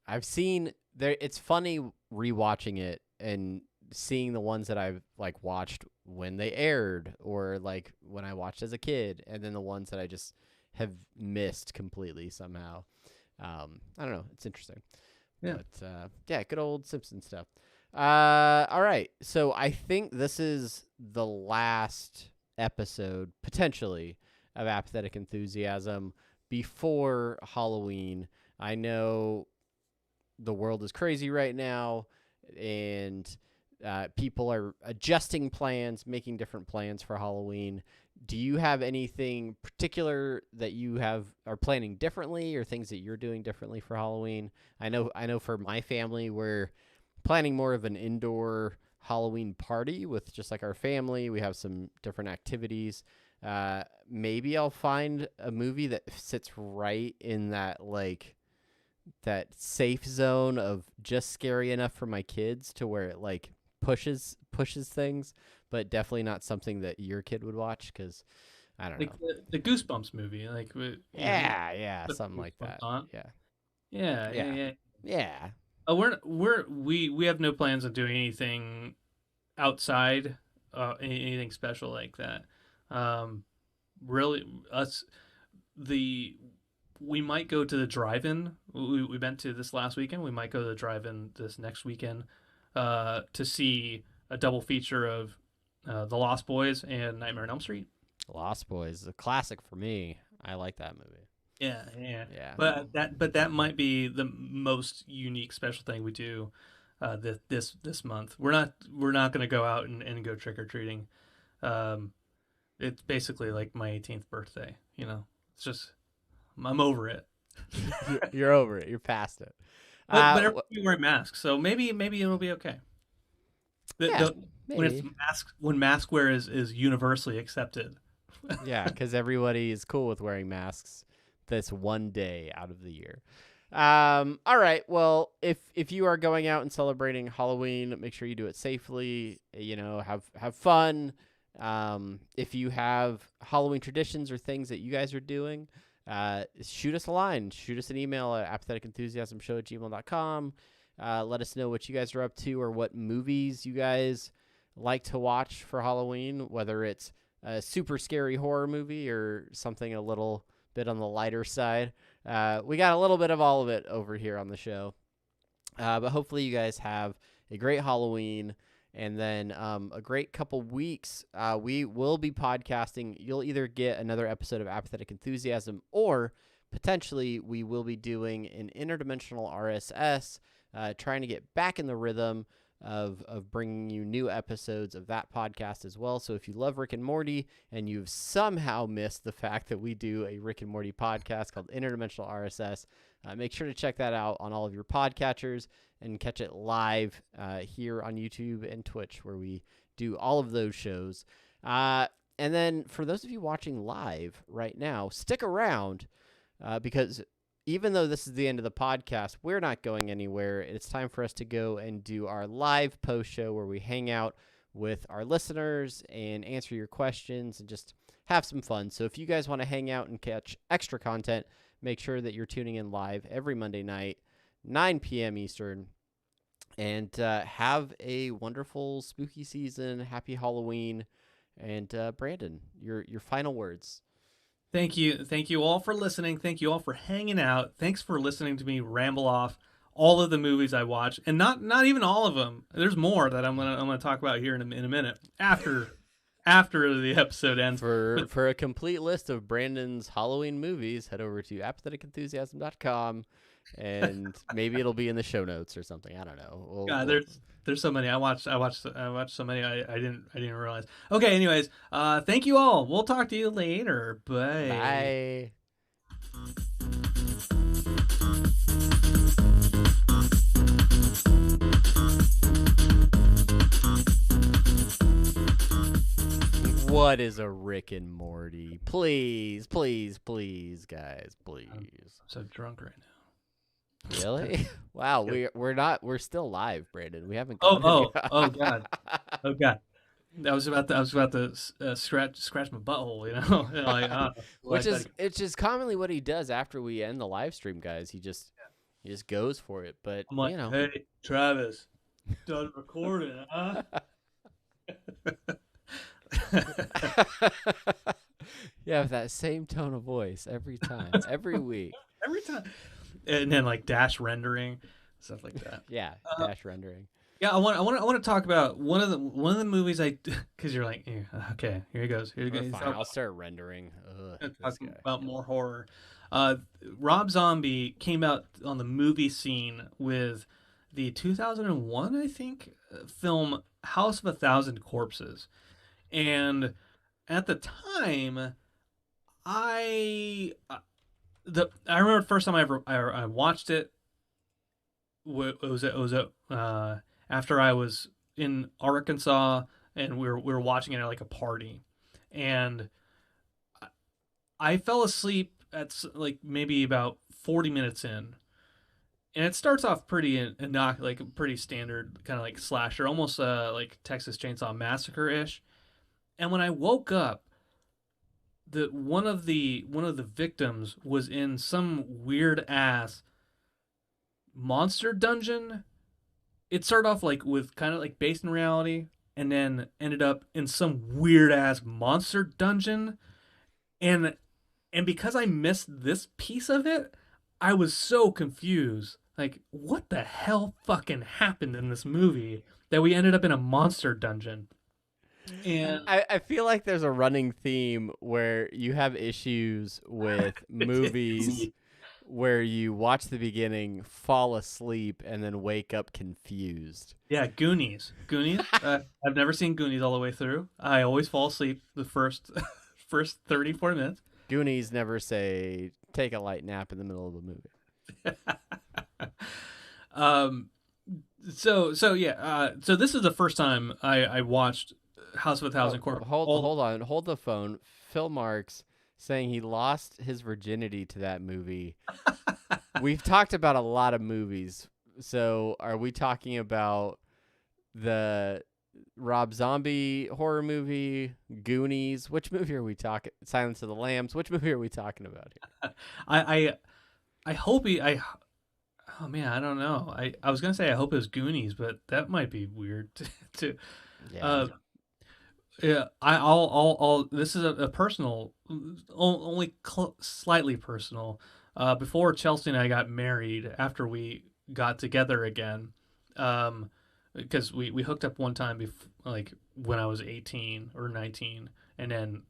I've seen there. It's funny rewatching it and seeing the ones that I've like watched when they aired or like when I watched as a kid, and then the ones that I just have missed completely somehow. I don't know. It's interesting. Yeah. But yeah, good old Simpson stuff. All right. So I think this is the last episode, potentially, of Apathetic Enthusiasm before Halloween. I know the world is crazy right now, and people are adjusting plans, making different plans for Halloween. Do you have anything particular that you are planning differently, or things that you're doing differently for Halloween? I know for my family, we're planning more of an indoor Halloween party with just like our family. We have some different activities. Maybe I'll find a movie that sits right in that that safe zone of just scary enough for my kids to where it like pushes things, but definitely not something that your kid would watch, because I don't know. The Goosebumps movie, something like that. Yeah. We have no plans of doing anything outside, anything special like that. Really, we might go to the drive-in. We went to this last weekend. We might go to the drive-in this next weekend to see a double feature of The Lost Boys and Nightmare on Elm Street. Lost Boys, a classic for me. I like that movie. Yeah. But that might be the most unique special thing we do this month. We're not going to go out and go trick or treating. It's basically like my 18th birthday. It's just I'm over it. You're over it. You're past it. But everybody wearing masks, so maybe it'll be okay. Yeah, When mask wear is universally accepted. Yeah, because everybody is cool with wearing masks this one day out of the year. All right. Well, if you are going out and celebrating Halloween, make sure you do it safely. You know, have fun. If you have Halloween traditions or things that you guys are doing, shoot us a line. Shoot us an email at apatheticenthusiasmshow@gmail.com. Let us know what you guys are up to or what movies you guys like to watch for Halloween, whether it's a super scary horror movie or something a little bit on the lighter side. We got a little bit of all of it over here on the show. But hopefully you guys have a great Halloween and then a great couple weeks. We will be podcasting. You'll either get another episode of Apathetic Enthusiasm or potentially we will be doing an interdimensional RSS, trying to get back in the rhythm of bringing you new episodes of that podcast as well. So if you love Rick and Morty and you've somehow missed the fact that we do a Rick and Morty podcast called Interdimensional RSS, make sure to check that out on all of your podcatchers and catch it live here on YouTube and Twitch, where we do all of those shows. And then for those of you watching live right now, stick around because even though this is the end of the podcast, we're not going anywhere. It's time for us to go and do our live post show where we hang out with our listeners and answer your questions and just have some fun. So if you guys want to hang out and catch extra content, make sure that you're tuning in live every Monday night, 9 p.m. Eastern, and have a wonderful spooky season. Happy Halloween. And Brandon, your final words. Thank you all for listening. Thank you all for hanging out. Thanks for listening to me ramble off all of the movies I watch, and not even all of them. There's more that I'm gonna talk about here in a minute after the episode ends. For a complete list of Brandon's Halloween movies, head over to apatheticenthusiasm.com, and maybe it'll be in the show notes or something. I don't know. There's so many. I watched so many I didn't realize. Okay, anyways, thank you all. We'll talk to you later. Bye. Bye. What is a Rick and Morty? Please, please, please, guys, please. I'm so drunk right now. Really? Wow, we're still live, Brandon. We haven't. Oh god. I was about to scratch my butthole, you know. It's just commonly what he does after we end the live stream, guys. He just goes for it. But I'm like, you know, hey, Travis, done recording, huh? Yeah, with that same tone of voice every time, every week, every time. And then like dash rendering, stuff like that. Yeah, dash rendering. Yeah, I want to talk about one of the movies because you're like, okay, here he goes. Fine, I'll start rendering. Talk about more horror. Rob Zombie came out on the movie scene with the 2001, I think, film House of a Thousand Corpses, and at the time, I remember the first time I watched it. It was after I was in Arkansas and we were watching it at like a party, and I fell asleep at like maybe about 40 minutes in, and it starts off pretty pretty standard kind of like slasher, almost like Texas Chainsaw Massacre ish, and when I woke up, one of the victims was in some weird ass monster dungeon. It started off like with kind of like based in reality, and then ended up in some weird ass monster dungeon, and because I missed this piece of it, I was so confused. Like, what the hell fucking happened in this movie that we ended up in a monster dungeon? And I feel like there's a running theme where you have issues with movies where you watch the beginning, fall asleep, and then wake up confused. Yeah, Goonies. I've never seen Goonies all the way through. I always fall asleep the first 30, 40 minutes. Goonies never say take a light nap in the middle of a movie. So this is the first time I watched House of a Thousand Corpses. Hold on. Hold the phone. Phil Marks saying he lost his virginity to that movie. We've talked about a lot of movies. So are we talking about the Rob Zombie horror movie, Goonies? Which movie are we talking? Silence of the Lambs. Which movie are we talking about here? I hope he. Oh man, I don't know. I was gonna say I hope it was Goonies, but that might be weird too. Yeah. Yeah. I'll. This is a personal, only slightly personal. Before Chelsea and I got married, after we got together again, because we hooked up one time like when I was 18 or 19, and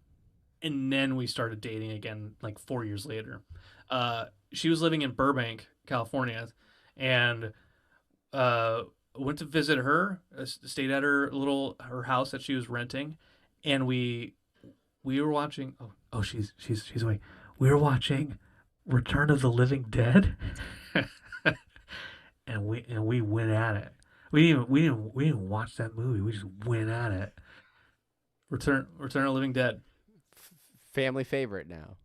then we started dating again like 4 years later. She was living in Burbank, California, and went to visit her, stayed at her house that she was renting, and we were watching. Oh, she's awake. We were watching Return of the Living Dead, and we went at it. We didn't watch that movie. We just went at it. Return of the Living Dead. Family favorite now.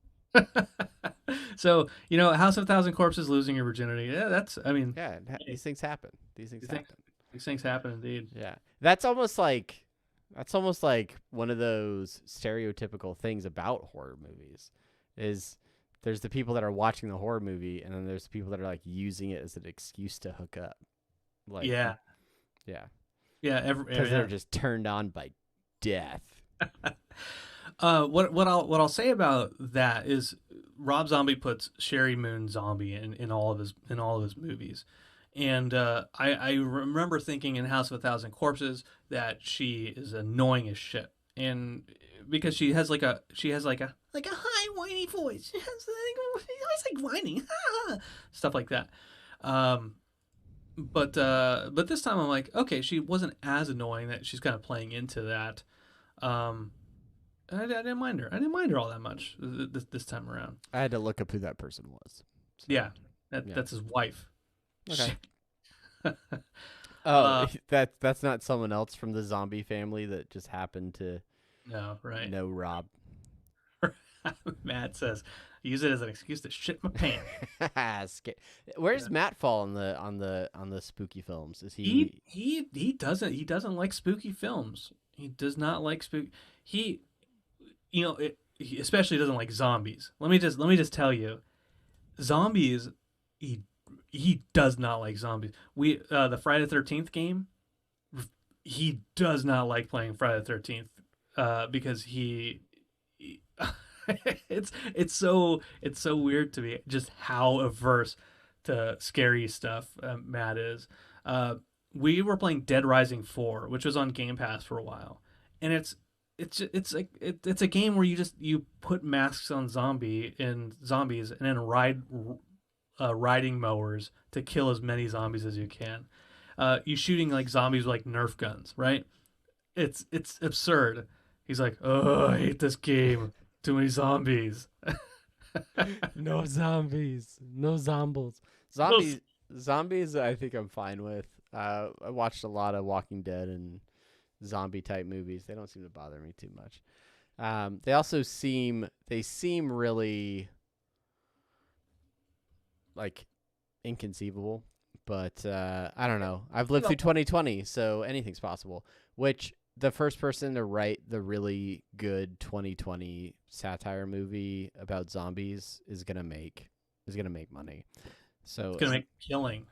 So, House of a Thousand Corpses, losing your virginity. Yeah, these things happen. These things happen indeed. Yeah. That's almost like one of those stereotypical things about horror movies is there's the people that are watching the horror movie, and then there's the people that are like using it as an excuse to hook up. Like, yeah. Because they're just turned on by death. What I'll say about that is Rob Zombie puts Sherry Moon Zombie in all of his movies, and I remember thinking in House of a Thousand Corpses that she is annoying as shit, and because she has like a high whiny voice, she has always like whining, stuff like that. But this time I'm like, okay, she wasn't as annoying, that she's kind of playing into that. I didn't mind her. I didn't mind her all that much this time around. I had to look up who that person was. So, yeah, that's his wife. Okay. That's not someone else from the zombie family that just happened to know Rob. Matt says, use it as an excuse to shit my pants. Where's Matt fall on the spooky films? Is he doesn't like spooky films. He does not like spooky. He especially doesn't like zombies. Let me just tell you, zombies. He does not like zombies. The Friday the 13th game. He does not like playing Friday the 13th because it's so weird to me just how averse to scary stuff Matt is. We were playing Dead Rising 4, which was on Game Pass for a while, and it's a game where you put masks on zombies and then ride riding mowers to kill as many zombies as you can. You shooting like zombies with like Nerf guns, right? It's absurd. He's like, oh, I hate this game. Too many zombies. No zombies. No zombies. Zombies I think I'm fine with. I watched a lot of Walking Dead and zombie type movies. They don't seem to bother me too much. They also seem really like inconceivable, but I don't know. I've lived through 2020, so anything's possible. Which the first person to write the really good 2020 satire movie about zombies is gonna make money. So it's gonna make killing.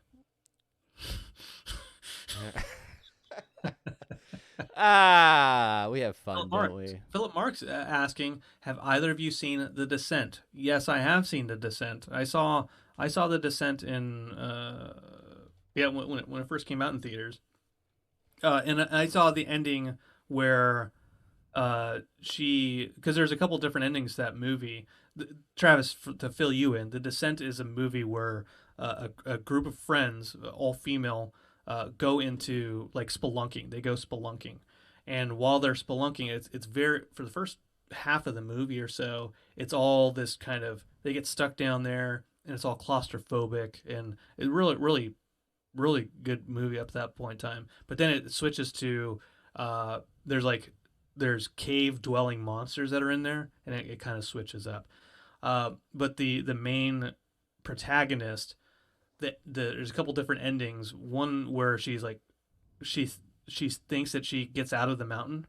We have fun, don't we? Philip Marks asking, have either of you seen The Descent? Yes, I have seen The Descent. I saw The Descent in when it first came out in theaters. And I saw the ending where because there's a couple different endings to that movie. Travis, to fill you in, The Descent is a movie where a group of friends, all female, go into like spelunking. They go spelunking, and while they're spelunking, it's very, for the first half of the movie or so, it's all this kind of, they get stuck down there and it's all claustrophobic, and it really good movie up to that point in time. But then it switches to there's like there's cave dwelling monsters that are in there, and it kind of switches up. But the main protagonist, there's a couple different endings. One where she's like she she thinks that she gets out of the mountain,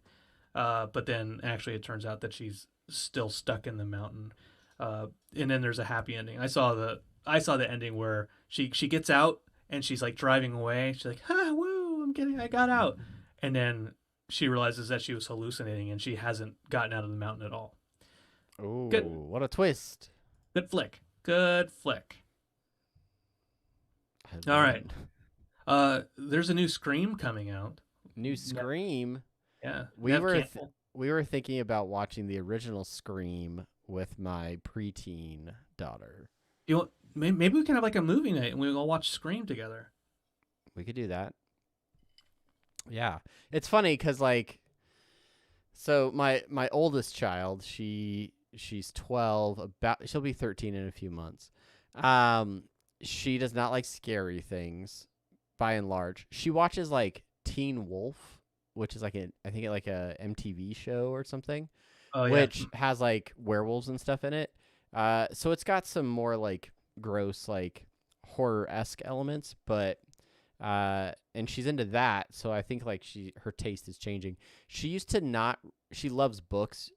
but then actually it turns out that she's still stuck in the mountain. And then there's a happy ending. I saw the ending where she gets out and she's like driving away. She's like, "Ah, woo! I got out." And then she realizes that she was hallucinating and she hasn't gotten out of the mountain at all. Ooh, Good. what a twist. Good flick. Good flick. I All love right. it. There's a new Scream coming out. New Scream. Yeah. We Neve were Campbell. we were thinking about watching the original Scream with my preteen daughter. Maybe we can have like a movie night and we all watch Scream together. We could do that. Yeah, it's funny because like, so my oldest child, she's 12, she'll be 13 in a few months. She does not like scary things, by and large. She watches like Teen Wolf, which is like I think like a MTV show or something, Oh yeah. which has like werewolves and stuff in it. So it's got some more like gross like horror-esque elements, but and she's into that, so I think like her taste is changing. She used to not, she loves books,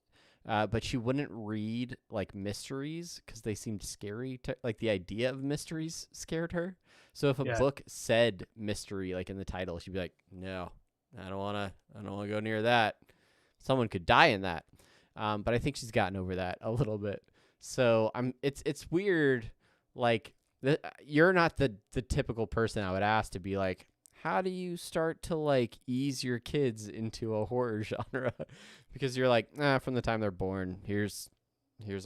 but she wouldn't read like mysteries because they seemed scary. Like the idea of mysteries scared her. So if a Yeah. book said mystery like in the title, she'd be like, "No, I don't want to go near that. Someone could die in that." But I think she's gotten over that a little bit. So it's weird. Like you're not the typical person I would ask to be like, how do you start to like ease your kids into a horror genre? Because you're like, from the time they're born, here's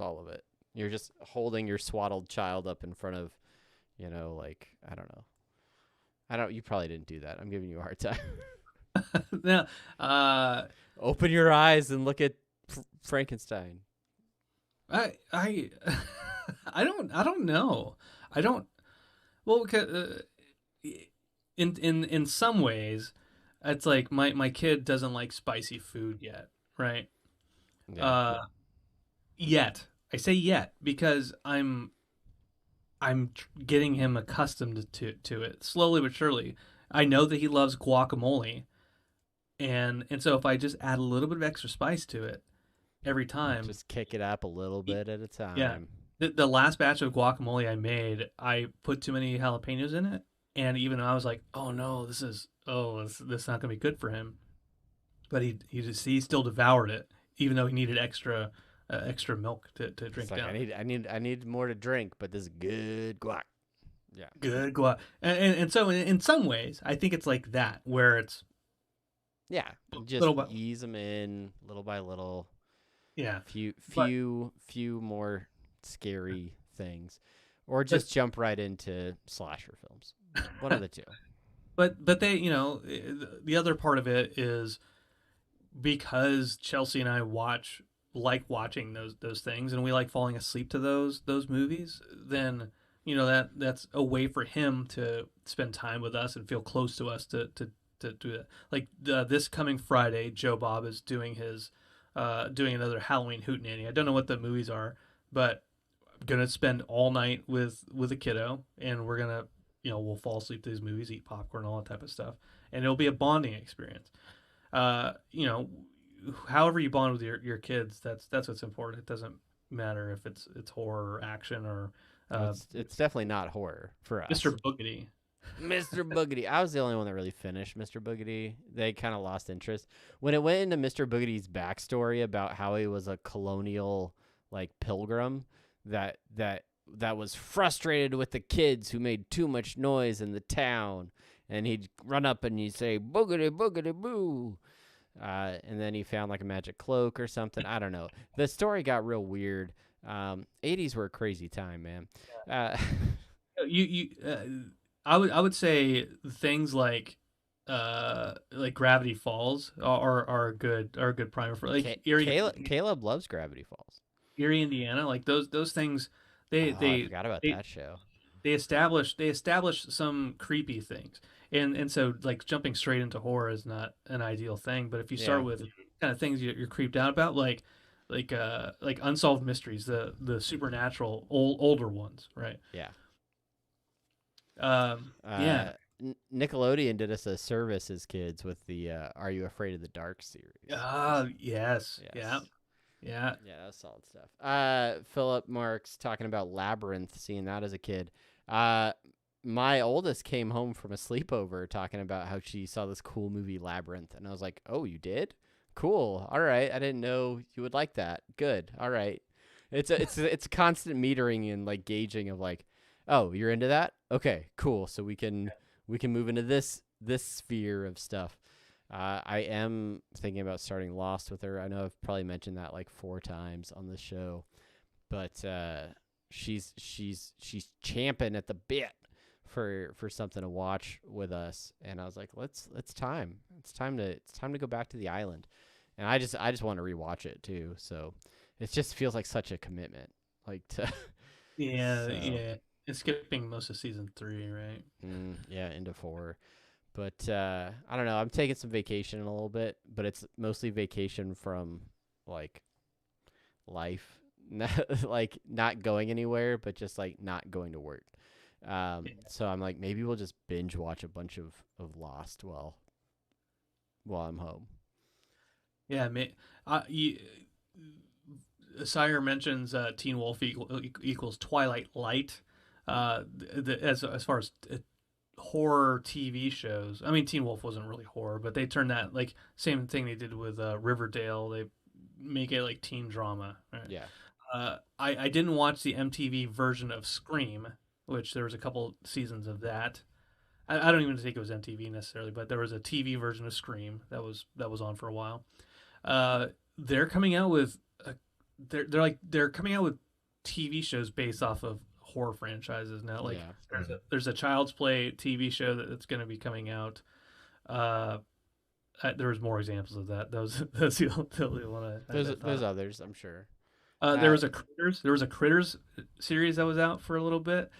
all of it. You're just holding your swaddled child up in front of, like, I don't know. You probably didn't do that. I'm giving you a hard time. Now, Open your eyes and look at Frankenstein. I I don't know. I don't. Well, because, in some ways, it's like my kid doesn't like spicy food yet, right? Yeah. Yet I say yet because I'm getting him accustomed to it slowly but surely. I know that he loves guacamole, and so if I just add a little bit of extra spice to it every time, Just kick it up a little bit at a time. yeah. The last batch of guacamole I made, I put too many jalapenos in it, and even I was like, "Oh no, this is not gonna be good for him." But he still devoured it, even though he needed extra milk to drink It's like, down. I need more to drink, but this is good guac. Yeah. Good guac, and so in some ways, I think it's like that where it's Yeah. Just little by ease them in little by little. yeah, Few more scary things, or just jump right into slasher films. One of the two. but they the other part of it is because Chelsea and I like watching those things, and we like falling asleep to those movies, then that's a way for him to spend time with us and feel close to us to do that. Like this coming Friday, Joe Bob is doing his doing another Halloween hootenanny. I don't know what the movies are, but I'm gonna spend all night with a kiddo, and we're gonna we'll fall asleep to these movies, eat popcorn, all that type of stuff, and it'll be a bonding experience. However you bond with your kids, that's what's important. It doesn't matter if it's horror or action or It's definitely not horror for us. Mr. Boogety. Mr. Boogety. I was the only one that really finished Mr. Boogety. They kind of lost interest when it went into Mr. Boogety's backstory about how he was a colonial like pilgrim that was frustrated with the kids who made too much noise in the town, and he'd run up and he'd say boogity boogity boo, and then he found like a magic cloak or something. I don't know. The story got real weird. 80s were a crazy time, man. I would say things like like Gravity Falls are a good primer for like Caleb loves Gravity Falls. Erie, Indiana. Like those things, they Oh, I they forgot about they that show. they establish some creepy things, and so like jumping straight into horror is not an ideal thing. But if you start Yeah, with kind of things you're creeped out about, like unsolved mysteries, the supernatural older ones, right? yeah. Yeah. Nickelodeon did us a service as kids with the "Are You Afraid of the Dark" series. Yes. Yeah. Yes. Yeah. Yeah, that's solid stuff. Philip Marks talking about Labyrinth, seeing that as a kid. Uh, my oldest came home from a sleepover talking about how she saw this cool movie Labyrinth, and I was like, "Oh, you did? Cool. All right. I didn't know you would like that. Good. All right." It's a constant metering and like gauging of like, "Oh, you're into that? Okay, cool. So we can move into this sphere of stuff." I am thinking about starting Lost with her. I know I've probably mentioned that like 4 times on the show, but she's champing at the bit for something to watch with us. And I was like, it's time to go back to the island. And I just want to rewatch it too. So it just feels like such a commitment, like to Yeah. so Yeah. It's skipping most of season 3, right? yeah, into 4. But I don't know. I'm taking some vacation in a little bit, but it's mostly vacation from like life, like not going anywhere, but just like not going to work. So I'm like, maybe we'll just binge watch a bunch of Lost while I'm home. Yeah. Sire mentions Teen Wolf equals Twilight Light. As far as horror TV shows, I mean, Teen Wolf wasn't really horror, but they turned that like same thing they did with Riverdale. They make it like teen drama. Right? Yeah. I didn't watch the MTV version of Scream, which there was a couple seasons of that. I don't even think it was MTV necessarily, but there was a TV version of Scream that was on for a while. They're coming out with they're coming out with TV shows based off of horror franchises now. Like Yeah. there's a Child's Play TV show that's going to be coming out. Uh, there was more examples of that. Those the only one There's others, I'm sure. there was a Critters series that was out for a little bit.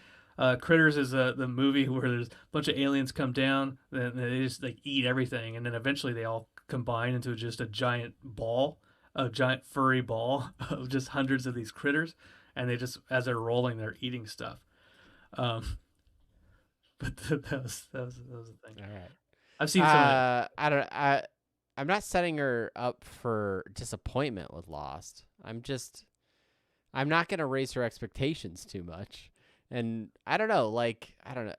Critters is the movie where there's a bunch of aliens come down, and they just like eat everything, and then eventually they all combine into just a giant ball, a giant furry ball of just hundreds of these critters, and they just as they're rolling, they're eating stuff. Um, but that was the thing. All right. I've seen some of it. I don't. I'm not setting her up for disappointment with Lost. I'm not gonna raise her expectations too much. And I don't know. Like I don't know.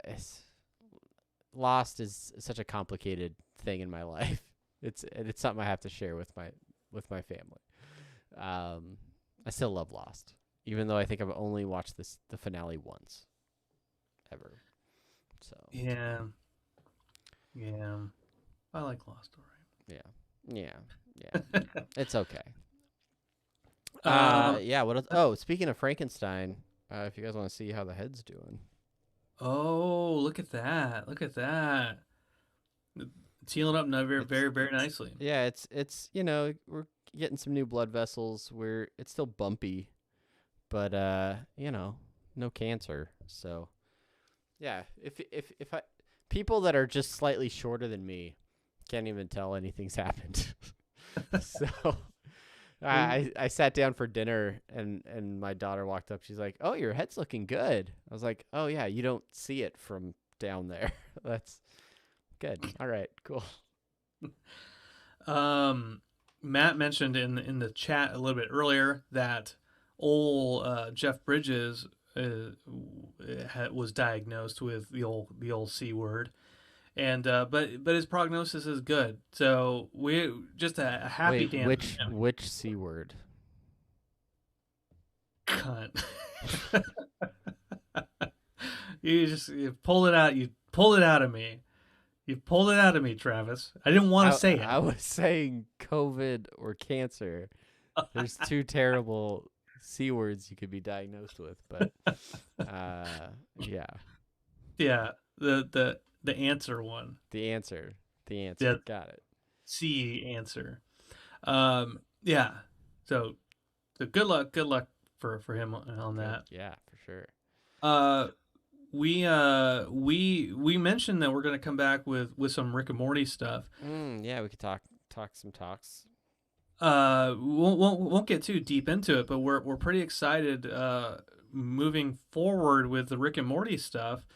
Lost is such a complicated thing in my life. It's something I have to share with my family. I still love Lost, even though I think I've only watched the finale once, ever. So Yeah, I like Lost. All yeah. It's okay. right. Yeah. What? Oh, speaking of Frankenstein, if you guys want to see how the head's doing, Oh, look at that! Look at that! It's healing up very, it's very, very it's nicely. yeah, it's we're getting some new blood vessels. It's still bumpy, but no cancer. So yeah, if I people that are just slightly shorter than me can't even tell anything's happened. So I sat down for dinner and my daughter walked up. She's like, "Oh, your head's looking good." I was like, "Oh yeah, you don't see it from down there." That's good. All right, cool. Matt mentioned in the chat a little bit earlier that old Jeff Bridges was diagnosed with the old C word, and but his prognosis is good. So we just a happy Wait, dance. which C word? Cunt. You pulled it out. You pulled it out of me. You pulled it out of me, Travis. I didn't want to say it. I was saying COVID or cancer. There's 2 terrible C words you could be diagnosed with, but yeah. Yeah, the answer one. The answer. The answer. Yeah. Got it. C answer. Yeah. So good luck for him on that. Yeah, for sure. We mentioned that we're going to come back with some Rick and Morty stuff. Yeah, we could talk some talks. Won't get too deep into it, but we're pretty excited moving forward with the Rick and Morty stuff,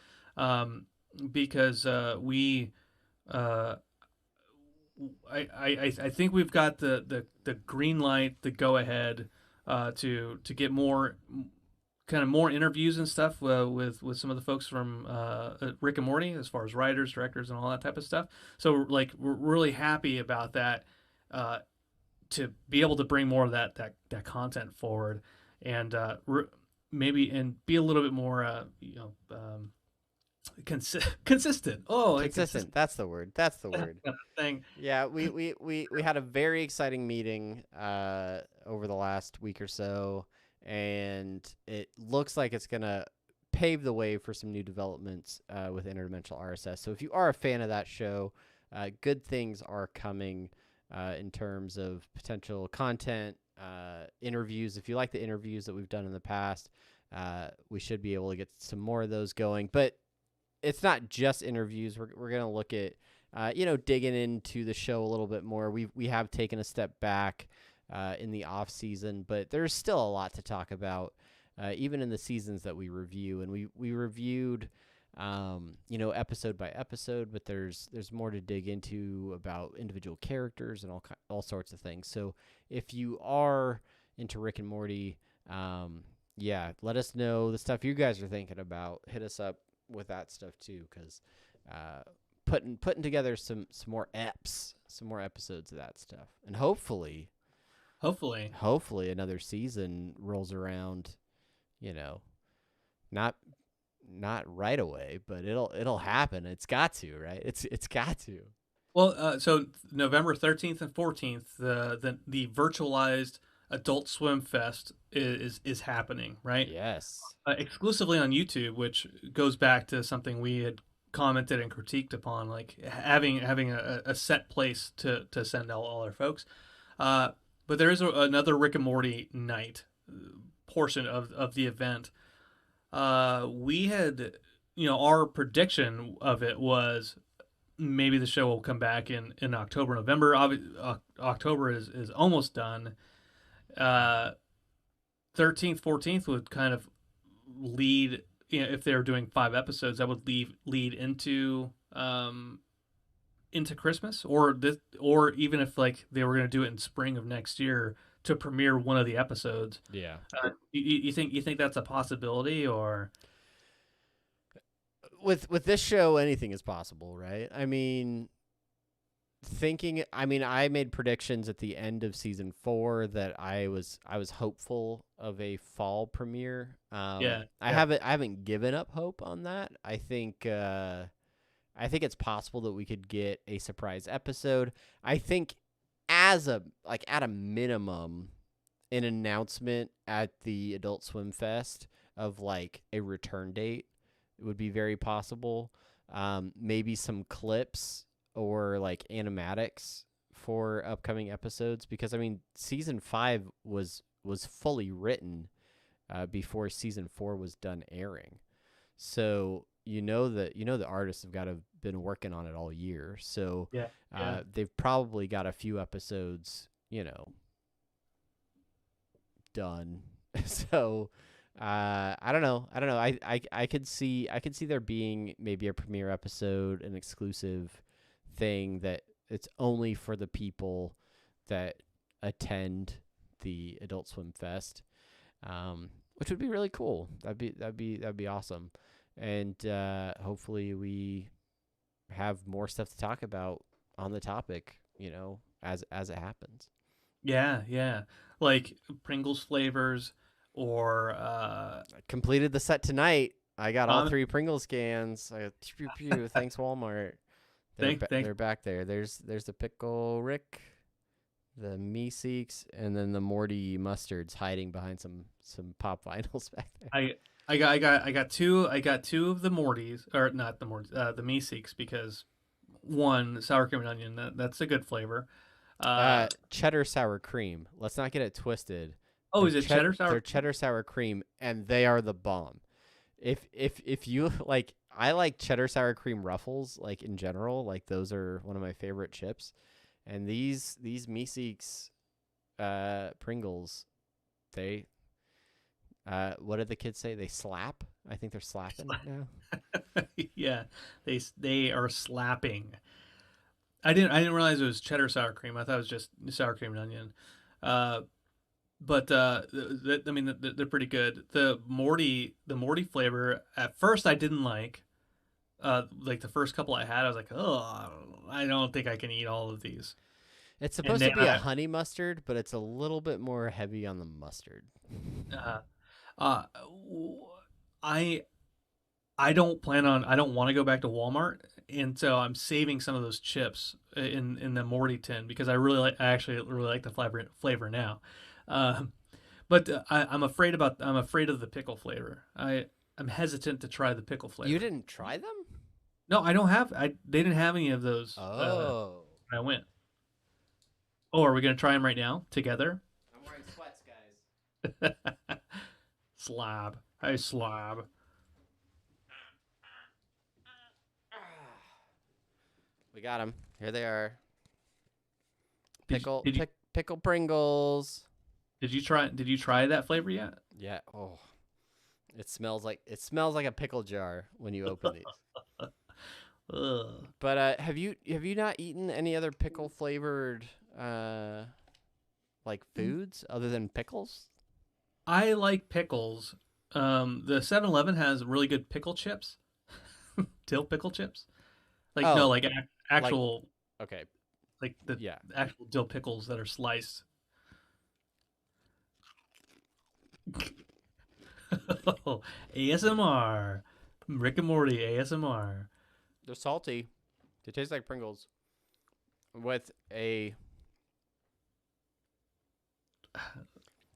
because we I think we've got the green light, the go ahead to get more kind of more interviews and stuff with some of the folks from Rick and Morty, as far as writers, directors, and all that type of stuff. So like we're really happy about that, to be able to bring more of that content forward, and maybe be a little bit more consistent. Oh, like consistent. That's the word. That's the word. Thing. Yeah, we had a very exciting meeting over the last week or so, and it looks like it's gonna pave the way for some new developments with interdimensional RSS. So if you are a fan of that show, good things are coming in terms of potential content, interviews. If you like the interviews that we've done in the past, we should be able to get some more of those going. But it's not just interviews. We're going to look at, digging into the show a little bit more. We have taken a step back in the off season, but there's still a lot to talk about, even in the seasons that we review. And we reviewed, episode by episode, but there's more to dig into about individual characters and all sorts of things. So if you are into Rick and Morty, let us know the stuff you guys are thinking about. Hit us up with that stuff too, because putting together some more episodes of that stuff, and hopefully another season rolls around, not right away, but it'll happen. It's got to, right? It's got to. Well, so November 13th and 14th, the virtualized Adult Swim Fest is happening, right? Yes. Exclusively on YouTube, which goes back to something we had commented and critiqued upon, like having a set place to send all our folks. But there is another Rick and Morty night portion of the event. We had, our prediction of it was maybe the show will come back in October, November. October is almost done. 13th, 14th would kind of lead, if they were doing 5 episodes, that would lead into Christmas, or even if like they were going to do it in spring of next year to premiere one of the episodes. Yeah. You think that's a possibility, or with this show anything is possible, right? I mean, I made predictions at the end of season 4 that I was hopeful of a fall premiere. I haven't given up hope on that. I think it's possible that we could get a surprise episode. I think at a minimum, an announcement at the Adult Swim Fest of like a return date would be very possible. Maybe some clips or like animatics for upcoming episodes, because I mean season 5 was fully written before season 4 was done airing. So the artists have got to have been working on it all year. So they've probably got a few episodes, done. So I don't know. I could see there being maybe a premiere episode, an exclusive thing that it's only for the people that attend the Adult Swim Fest, which would be really cool. That'd be awesome. And hopefully we have more stuff to talk about on the topic, as it happens. Yeah. Like Pringles flavors, or I completed the set tonight. I got all 3 Pringles cans. Thanks, Walmart. They're back there. There's the Pickle Rick, the Meeseeks, and then the Morty mustards hiding behind some pop vinyls back there. I got two of the Mortys, or not the Mortys, the Meeseeks, because one, sour cream and onion. That's a good flavor. Uh, Cheddar sour cream. Let's not get it twisted. oh, is it cheddar sour? They're cheddar sour cream, and they are the bomb. If you like, I like cheddar sour cream Ruffles, like in general. Like those are one of my favorite chips. And these Meeseeks Pringles, they what did the kids say? They slap. I think they're slapping now. Yeah, they are slapping. I didn't realize it was cheddar sour cream. I thought it was just sour cream and onion. But I mean, they're pretty good. The Morty flavor. At first, I didn't like. Like the first couple I had, I was like, oh, I don't think I can eat all of these. It's supposed to be a honey mustard, but it's a little bit more heavy on the mustard. Uh, I don't want to go back to Walmart, and so I'm saving some of those chips in the Morty tin because I actually really like the flavor now. But I'm afraid of the pickle flavor. I'm hesitant to try the pickle flavor. You didn't try them? No, I don't have. They didn't have any of those. Oh, when I went. Oh, are we gonna try them right now together? I'm wearing sweats, guys. Slob. Hey, slob. We got them. Here they are. Did you Pickle Pringles. Did you try that flavor yet? Yeah. Oh, it smells like a pickle jar when you open these. Ugh. But have you not eaten any other pickle flavored like foods other than pickles? I like pickles. The 7-Eleven has really good pickle chips. Dill pickle chips. Like Oh, no, like actual okay. like the Yeah. actual dill pickles that are sliced. ASMR. Rick and Morty ASMR. They're salty. They taste like Pringles with a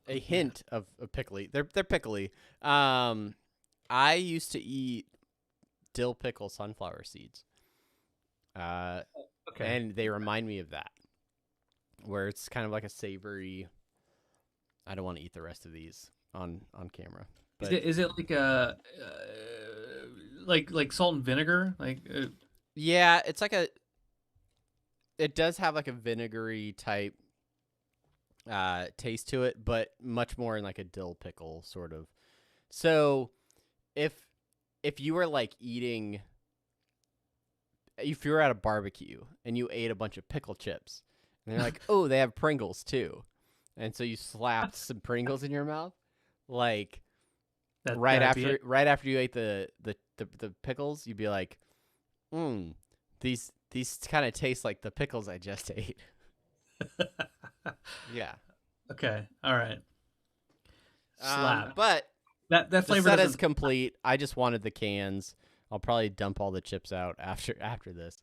hint of pickly. They're pickly. I used to eat dill pickle sunflower seeds. Okay. And they remind me of that, where it's kind of like a savory. I don't want to eat the rest of these on camera. But Is it like a like salt and vinegar? yeah, it's like it does have like a vinegary type taste to it, but much more in like a dill pickle sort of. So if you were like eating, if you were at a barbecue and you ate a bunch of pickle chips, and they're like, oh, they have Pringles too, and so you slapped some Pringles in your mouth, like right after you ate the pickles, you'd be like, these kind of taste like the pickles I just ate. Yeah. Okay. All right. Slap. But that the flavor set doesn't... is complete. I just wanted the cans. I'll probably dump all the chips out after this.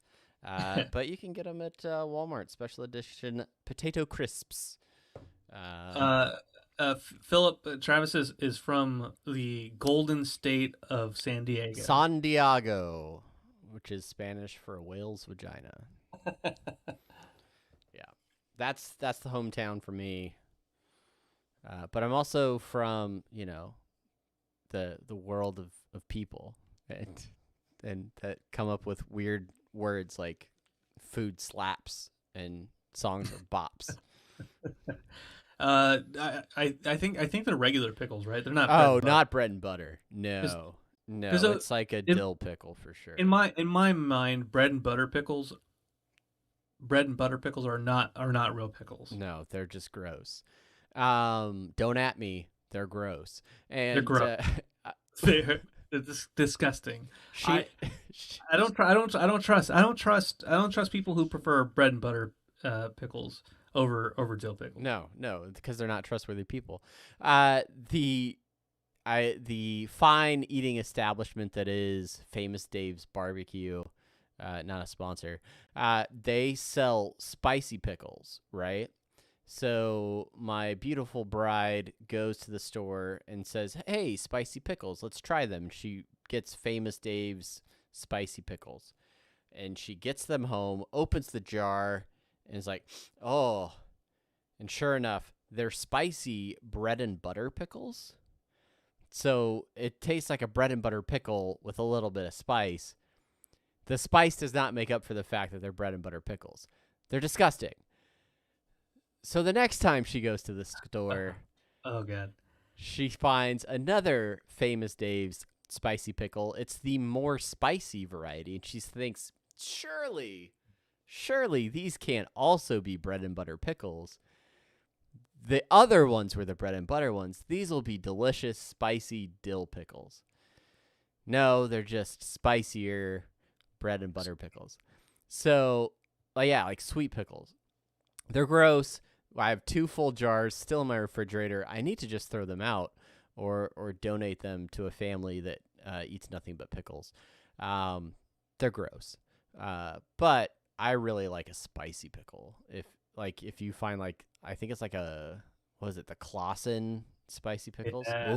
But you can get them at Walmart. Special edition potato crisps. Philip Travis is from the Golden State of San Diego. San Diego, which is Spanish for a whale's vagina. Yeah, that's the hometown for me. But I'm also from the world of people and that come up with weird words like food slaps and songs are bops. I think they're regular pickles, right? They're not. Not bread and butter. No, it's like a dill pickle for sure. In my mind, bread and butter pickles are not real pickles. No, they're just gross. Don't at me. They're gross. And they're gross. They're disgusting. I don't trust people who prefer bread and butter pickles over dill pickles. No, because they're not trustworthy people. The fine eating establishment that is Famous Dave's Barbecue, not a sponsor. They sell spicy pickles, right? So my beautiful bride goes to the store and says, "Hey, spicy pickles, let's try them." She gets Famous Dave's spicy pickles. And she gets them home, opens the jar, and is like, oh. And sure enough, they're spicy bread and butter pickles. So it tastes like a bread and butter pickle with a little bit of spice. The spice does not make up for the fact that they're bread and butter pickles. They're disgusting. So the next time she goes to the store, oh god, she finds another Famous Dave's spicy pickle. It's the more spicy variety, and she thinks, surely these can't also be bread and butter pickles. The other ones were the bread and butter ones. These will be delicious, spicy dill pickles. No, they're just spicier bread and butter pickles. So, like sweet pickles. They're gross. I have 2 full jars still in my refrigerator. I need to just throw them out or donate them to a family that eats nothing but pickles. They're gross. But I really like a spicy pickle. If you find I think it's the Clausen spicy pickles? Yeah.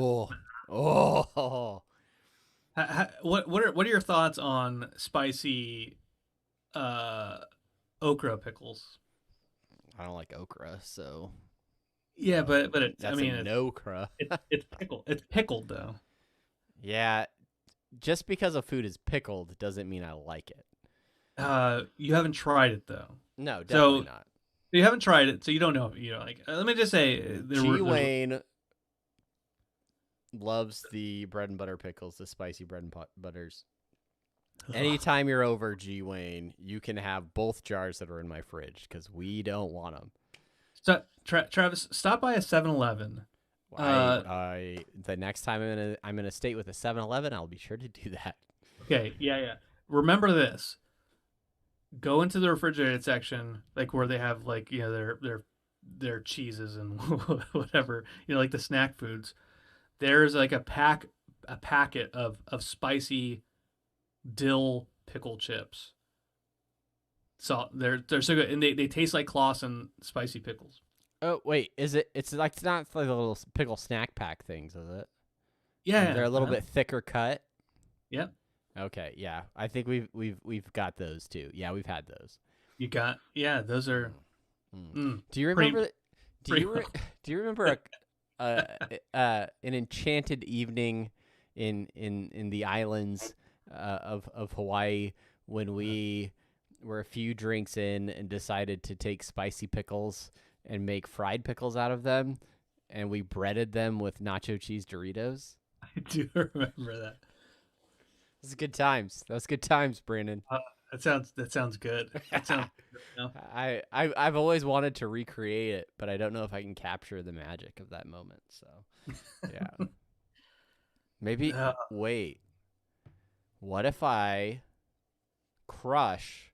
Oh. What are your thoughts on spicy okra pickles? I don't like okra, so yeah, but it's okra. it's pickled. It's pickled though. Yeah, just because a food is pickled doesn't mean I like it. You haven't tried it though. No, definitely not. You haven't tried it, so you don't know. Like. Let me just say, Wayne loves the bread and butter pickles, the spicy bread and butters. Anytime you're over, G. Wayne, you can have both jars that are in my fridge because we don't want them. So, Travis, stop by a 7-Eleven. The next time I'm in a state with a 7-Eleven, I'll be sure to do that. Okay, yeah. Remember this. Go into the refrigerated section, where they have their cheeses and whatever, like the snack foods. There's a packet of spicy dill pickle chips. So they're so good, and they taste like Clausen spicy pickles. Oh wait, is it? It's not like the little pickle snack pack things, is it? Yeah, they're a little bit thicker cut. Yep. Okay, yeah, I think we've got those too. Yeah, we've had those. Those are. Do you remember? Do you remember an enchanted evening in the islands of Hawaii when we were a few drinks in and decided to take spicy pickles and make fried pickles out of them, and we breaded them with nacho cheese Doritos? I do remember that. Those are good times. Those good times, Brandon. That sounds good. That sounds good. I've always wanted to recreate it, but I don't know if I can capture the magic of that moment. So, yeah. Maybe wait. What if I crush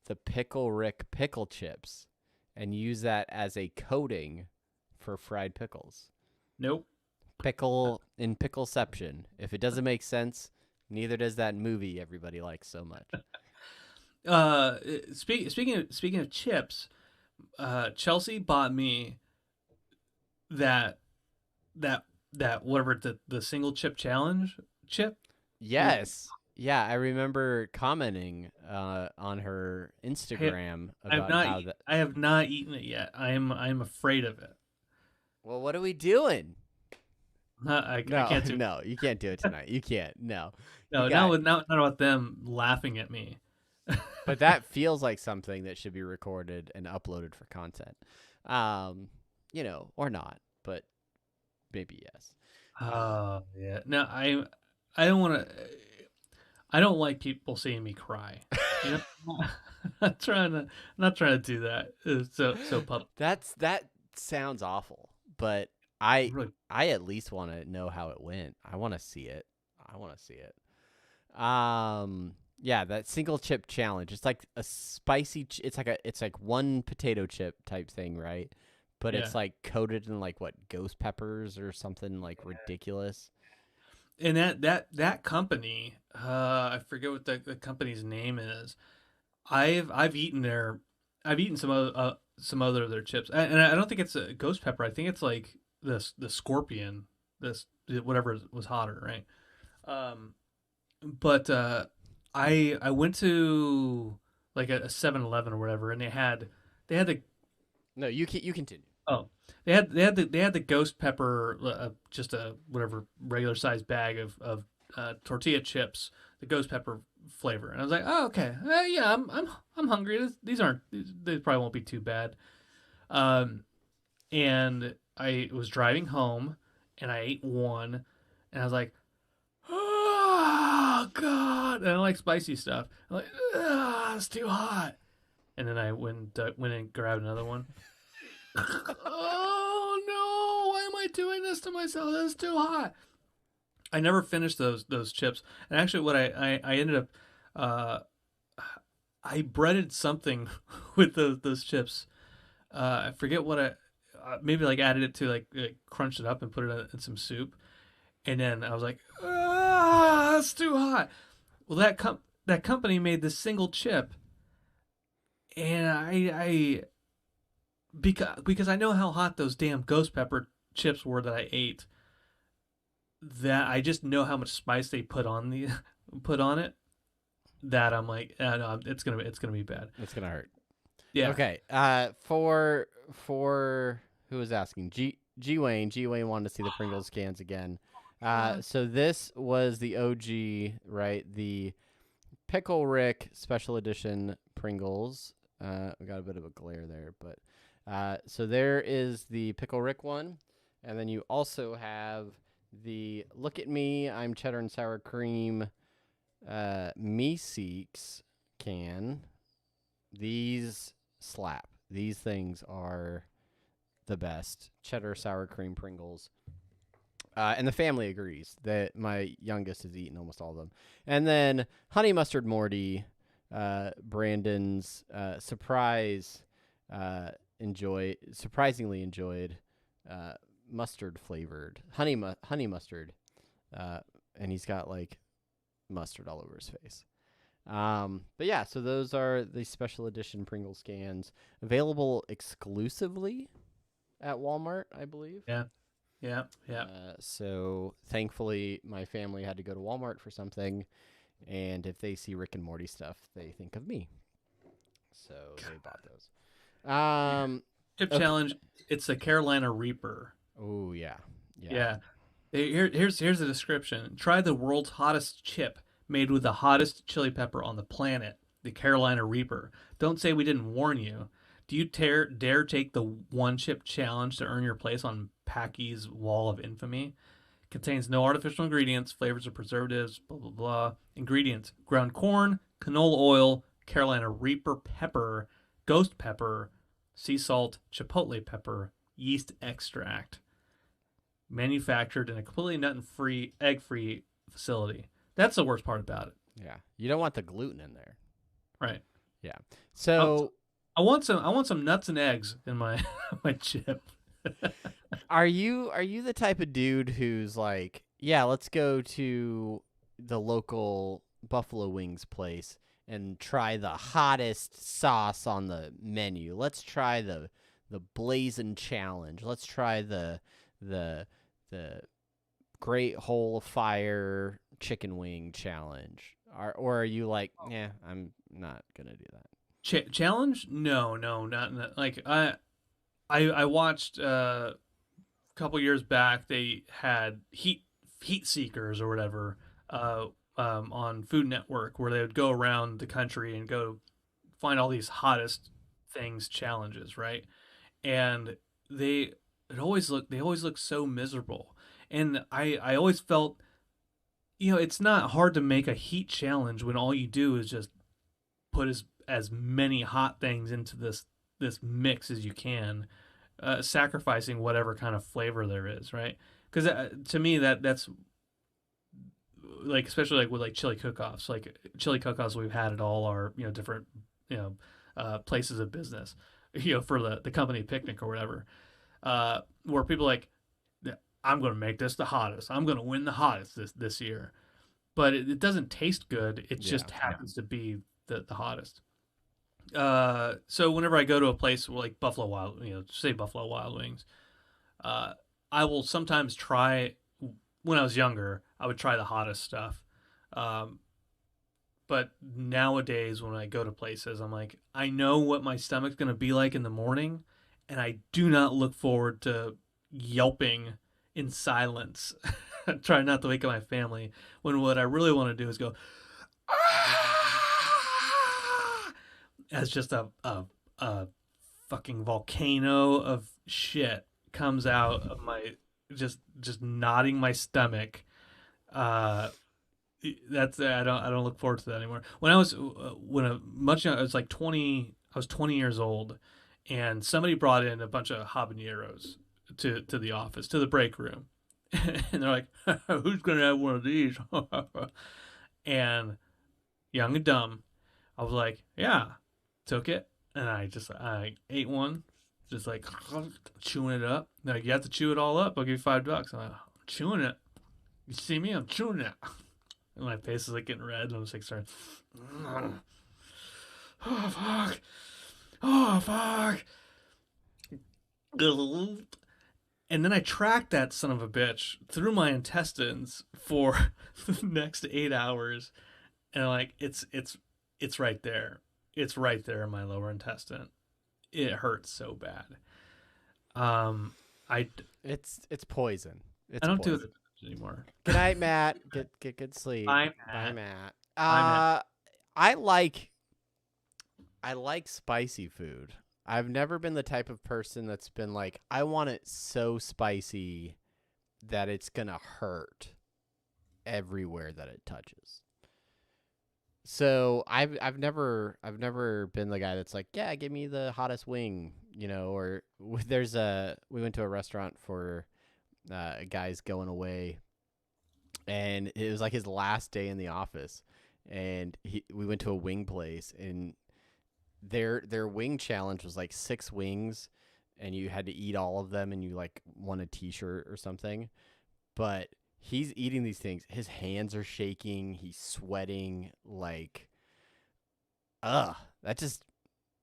the Pickle Rick pickle chips and use that as a coating for fried pickles? Nope. Pickleception. If it doesn't make sense, neither does that movie everybody likes so much. Speaking of chips, Chelsea bought me that whatever the single chip challenge chip. Yes. Yeah, I remember commenting on her Instagram about I have not eaten it yet. I'm afraid of it. Well, what are we doing? I can't do it. No, you can't do it tonight. You can't. No. Not about them laughing at me. But that feels like something that should be recorded and uploaded for content. Or not, but maybe yes. Oh, yeah. No, I don't want to. I don't like people seeing me cry. I'm not trying to do that. It's so public. That sounds awful, but I at least want to know how it went. I want to see it. Yeah, that single chip challenge. It's like a spicy. It's like one potato chip type thing, right? But it's coated in ghost peppers or something ridiculous. And that company, I forget what the company's name is. I've eaten some other of their chips, and I don't think it's a ghost pepper. I think it's like the scorpion, this whatever was hotter, right? But I went to like a 7-Eleven or whatever, and they had the No, you continue. oh they had the ghost pepper, just a whatever regular sized bag of tortilla chips, the ghost pepper flavor, and I was like, oh okay, yeah, I'm hungry. These probably won't be too bad. Um, and I was driving home, and I ate one, and I was like, oh god, and I like spicy stuff. I'm like, it's too hot, and then I went and grabbed another one. Oh no! Why am I doing this to myself? This is too hot. I never finished those chips, and actually, what I ended up, uh, I breaded something with those chips. I forget what maybe like added it to like crunched it up and put it in some soup, and then I was like, that's too hot. Well, that company made this single chip, and I because I know how hot those damn ghost pepper chips were that I ate. That I just know how much spice they put on put on it. That I'm like, no, it's gonna be bad. It's gonna hurt. Yeah. Okay. For who was asking? G Wayne wanted to see the Pringles cans again. So this was the OG, right? The Pickle Rick Special Edition Pringles. We got a bit of a glare there, but so there is the Pickle Rick one, and then you also have the Look at Me, I'm Cheddar and Sour Cream Meeseeks can. These slap. These things are the best. Cheddar sour cream Pringles. And the family agrees that my youngest has eaten almost all of them. And then Honey Mustard Morty, Brandon's surprisingly enjoyed mustard flavored honey mustard, and he's got like mustard all over his face. But yeah, so those are the special edition Pringles cans available exclusively at Walmart, I believe. Yeah. So thankfully, my family had to go to Walmart for something, and if they see Rick and Morty stuff, they think of me. So they bought those. Chip challenge. It's the Carolina Reaper. Oh yeah. Here's a description. Try the world's hottest chip made with the hottest chili pepper on the planet, the Carolina Reaper. Don't say we didn't warn you. Do you dare take the one chip challenge to earn your place on Packy's Wall of Infamy? Contains no artificial ingredients, flavors or preservatives, blah, blah, blah. Ingredients: ground corn, canola oil, Carolina Reaper pepper, ghost pepper, sea salt, chipotle pepper, yeast extract. Manufactured in a completely nut-free, egg-free facility. That's the worst part about it. Yeah. You don't want the gluten in there. Right. Yeah. So I want some nuts and eggs in my my chip. Are you the type of dude who's like, yeah, let's go to the local Buffalo Wings place and try the hottest sauce on the menu. Let's try the Blazing Challenge. Let's try the Great Hole of Fire Chicken Wing Challenge. Or are you like, yeah, I'm not gonna do that. Challenge? No, not like I watched a couple years back. They had heat seekers or whatever on Food Network, where they would go around the country and go find all these hottest things challenges, right? And they always look so miserable, and I always felt, it's not hard to make a heat challenge when all you do is just put as many hot things into this mix as you can, sacrificing whatever kind of flavor there is, right? Because to me that's like, especially like with like chili cook-offs, like chili cook-offs we've had at all our different places of business, for the company picnic or whatever, where people are like, I'm going to make this the hottest. I'm going to win the hottest this year. But it doesn't taste good. It just happens to be the hottest. So whenever I go to a place like Buffalo Wild Wings, I will sometimes try. When I was younger, I would try the hottest stuff. But But nowadays, when I go to places, I'm like, I know what my stomach's going to be like in the morning, and I do not look forward to yelping in silence, trying not to wake up my family, when what I really want to do is go, "Ah!" as just a fucking volcano of shit comes out of my just knotting my stomach. That's I don't look forward to that anymore. When I was when I much young, I was like 20. I was 20 years old, and somebody brought in a bunch of habaneros to the office, to the break room, and they're like, "Who's gonna have one of these?" And young and dumb, I was like, "Yeah," took it, and I ate one, just like chewing it up. They're like, you have to chew it all up. I'll give you $5. I'm like, I'm chewing it. You see me? I'm chewing it. And my face is like getting red, and I'm just like starting. Oh fuck! Oh fuck! And then I tracked that son of a bitch through my intestines for the next 8 hours, and I'm like, it's right there. It's right there in my lower intestine. It hurts so bad. It's poison. It's I don't do poison. it anymore. Good night, Matt. Get good sleep. Bye, Bye, Matt. Matt. Bye, Matt. I like spicy food. I've never been the type of person that's been like, I want it so spicy that it's gonna hurt everywhere that it touches. So I've never been the guy that's like, yeah, give me the hottest wing, or we went to a restaurant for a guy's going away, and it was like his last day in the office, and we went to a wing place, and their wing challenge was like 6 wings, and you had to eat all of them, and you like won a t-shirt or something. But he's eating these things, his hands are shaking, he's sweating, like, that just,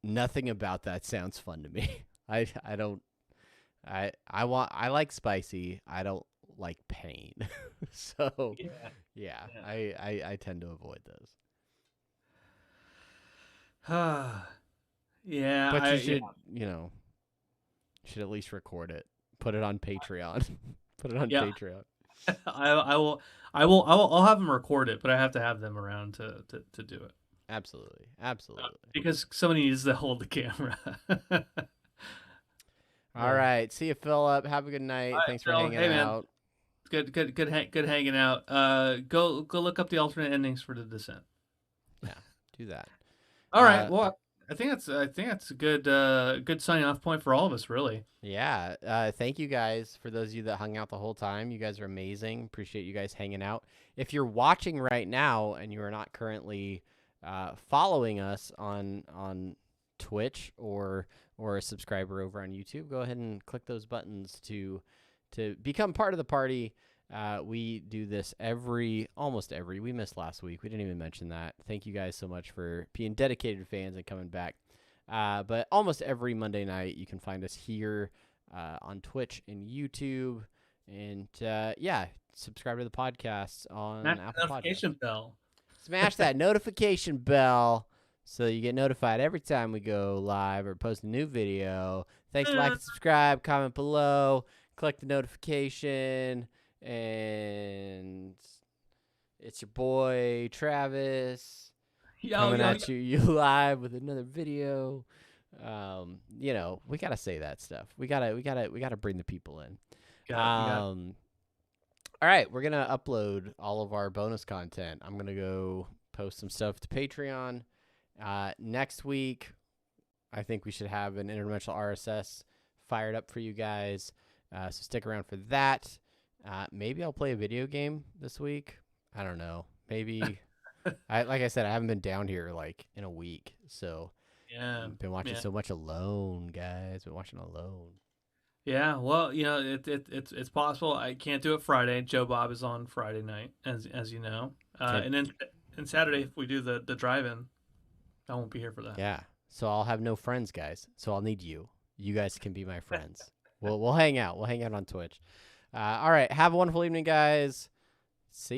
nothing about that sounds fun to me. I like spicy. I don't like pain. So yeah. I tend to avoid those. Yeah, But you should, should at least record it. Put it on Patreon. Put it on Patreon. I'll have them record it, but I have to have them around to do it. Absolutely. Because somebody needs to hold the camera. All right. See you, Philip. Have a good night. Right, Thanks for Phil. hanging Hey, man. out. Good hanging out. Go look up the alternate endings for The Descent. Yeah, do that. All right. Well, I think that's a good signing off point for all of us, really. Yeah. Thank you guys for those of you that hung out the whole time. You guys are amazing. Appreciate you guys hanging out. If you're watching right now and you are not currently following us on Twitch or a subscriber over on YouTube, go ahead and click those buttons to become part of the party. We do this almost every. We missed last week. We didn't even mention that. Thank you guys so much for being dedicated fans and coming back. But almost every Monday night, you can find us here on Twitch and YouTube. And subscribe to the podcast on Apple Podcasts. Notification bell. Smash that notification bell so you get notified every time we go live or post a new video. Thanks, like and subscribe, comment below, click the notification, and it's your boy Travis coming at you live with another video. We gotta say that stuff. We gotta bring the people in. All right, we're gonna upload all of our bonus content. I'm gonna go post some stuff to Patreon. Next week, I think we should have an interdimensional RSS fired up for you guys. So stick around for that. Maybe I'll play a video game this week. I don't know. Maybe. Like I said, I haven't been down here like in a week, so I've been watching so much Alone, guys. Been watching Alone. Yeah, well, it's possible. I can't do it Friday. Joe Bob is on Friday night, as you know, and then Saturday if we do the drive-in, I won't be here for that. Yeah, so I'll have no friends, guys. So I'll need you. You guys can be my friends. We'll hang out. We'll hang out on Twitch. All right. Have a wonderful evening, guys. See.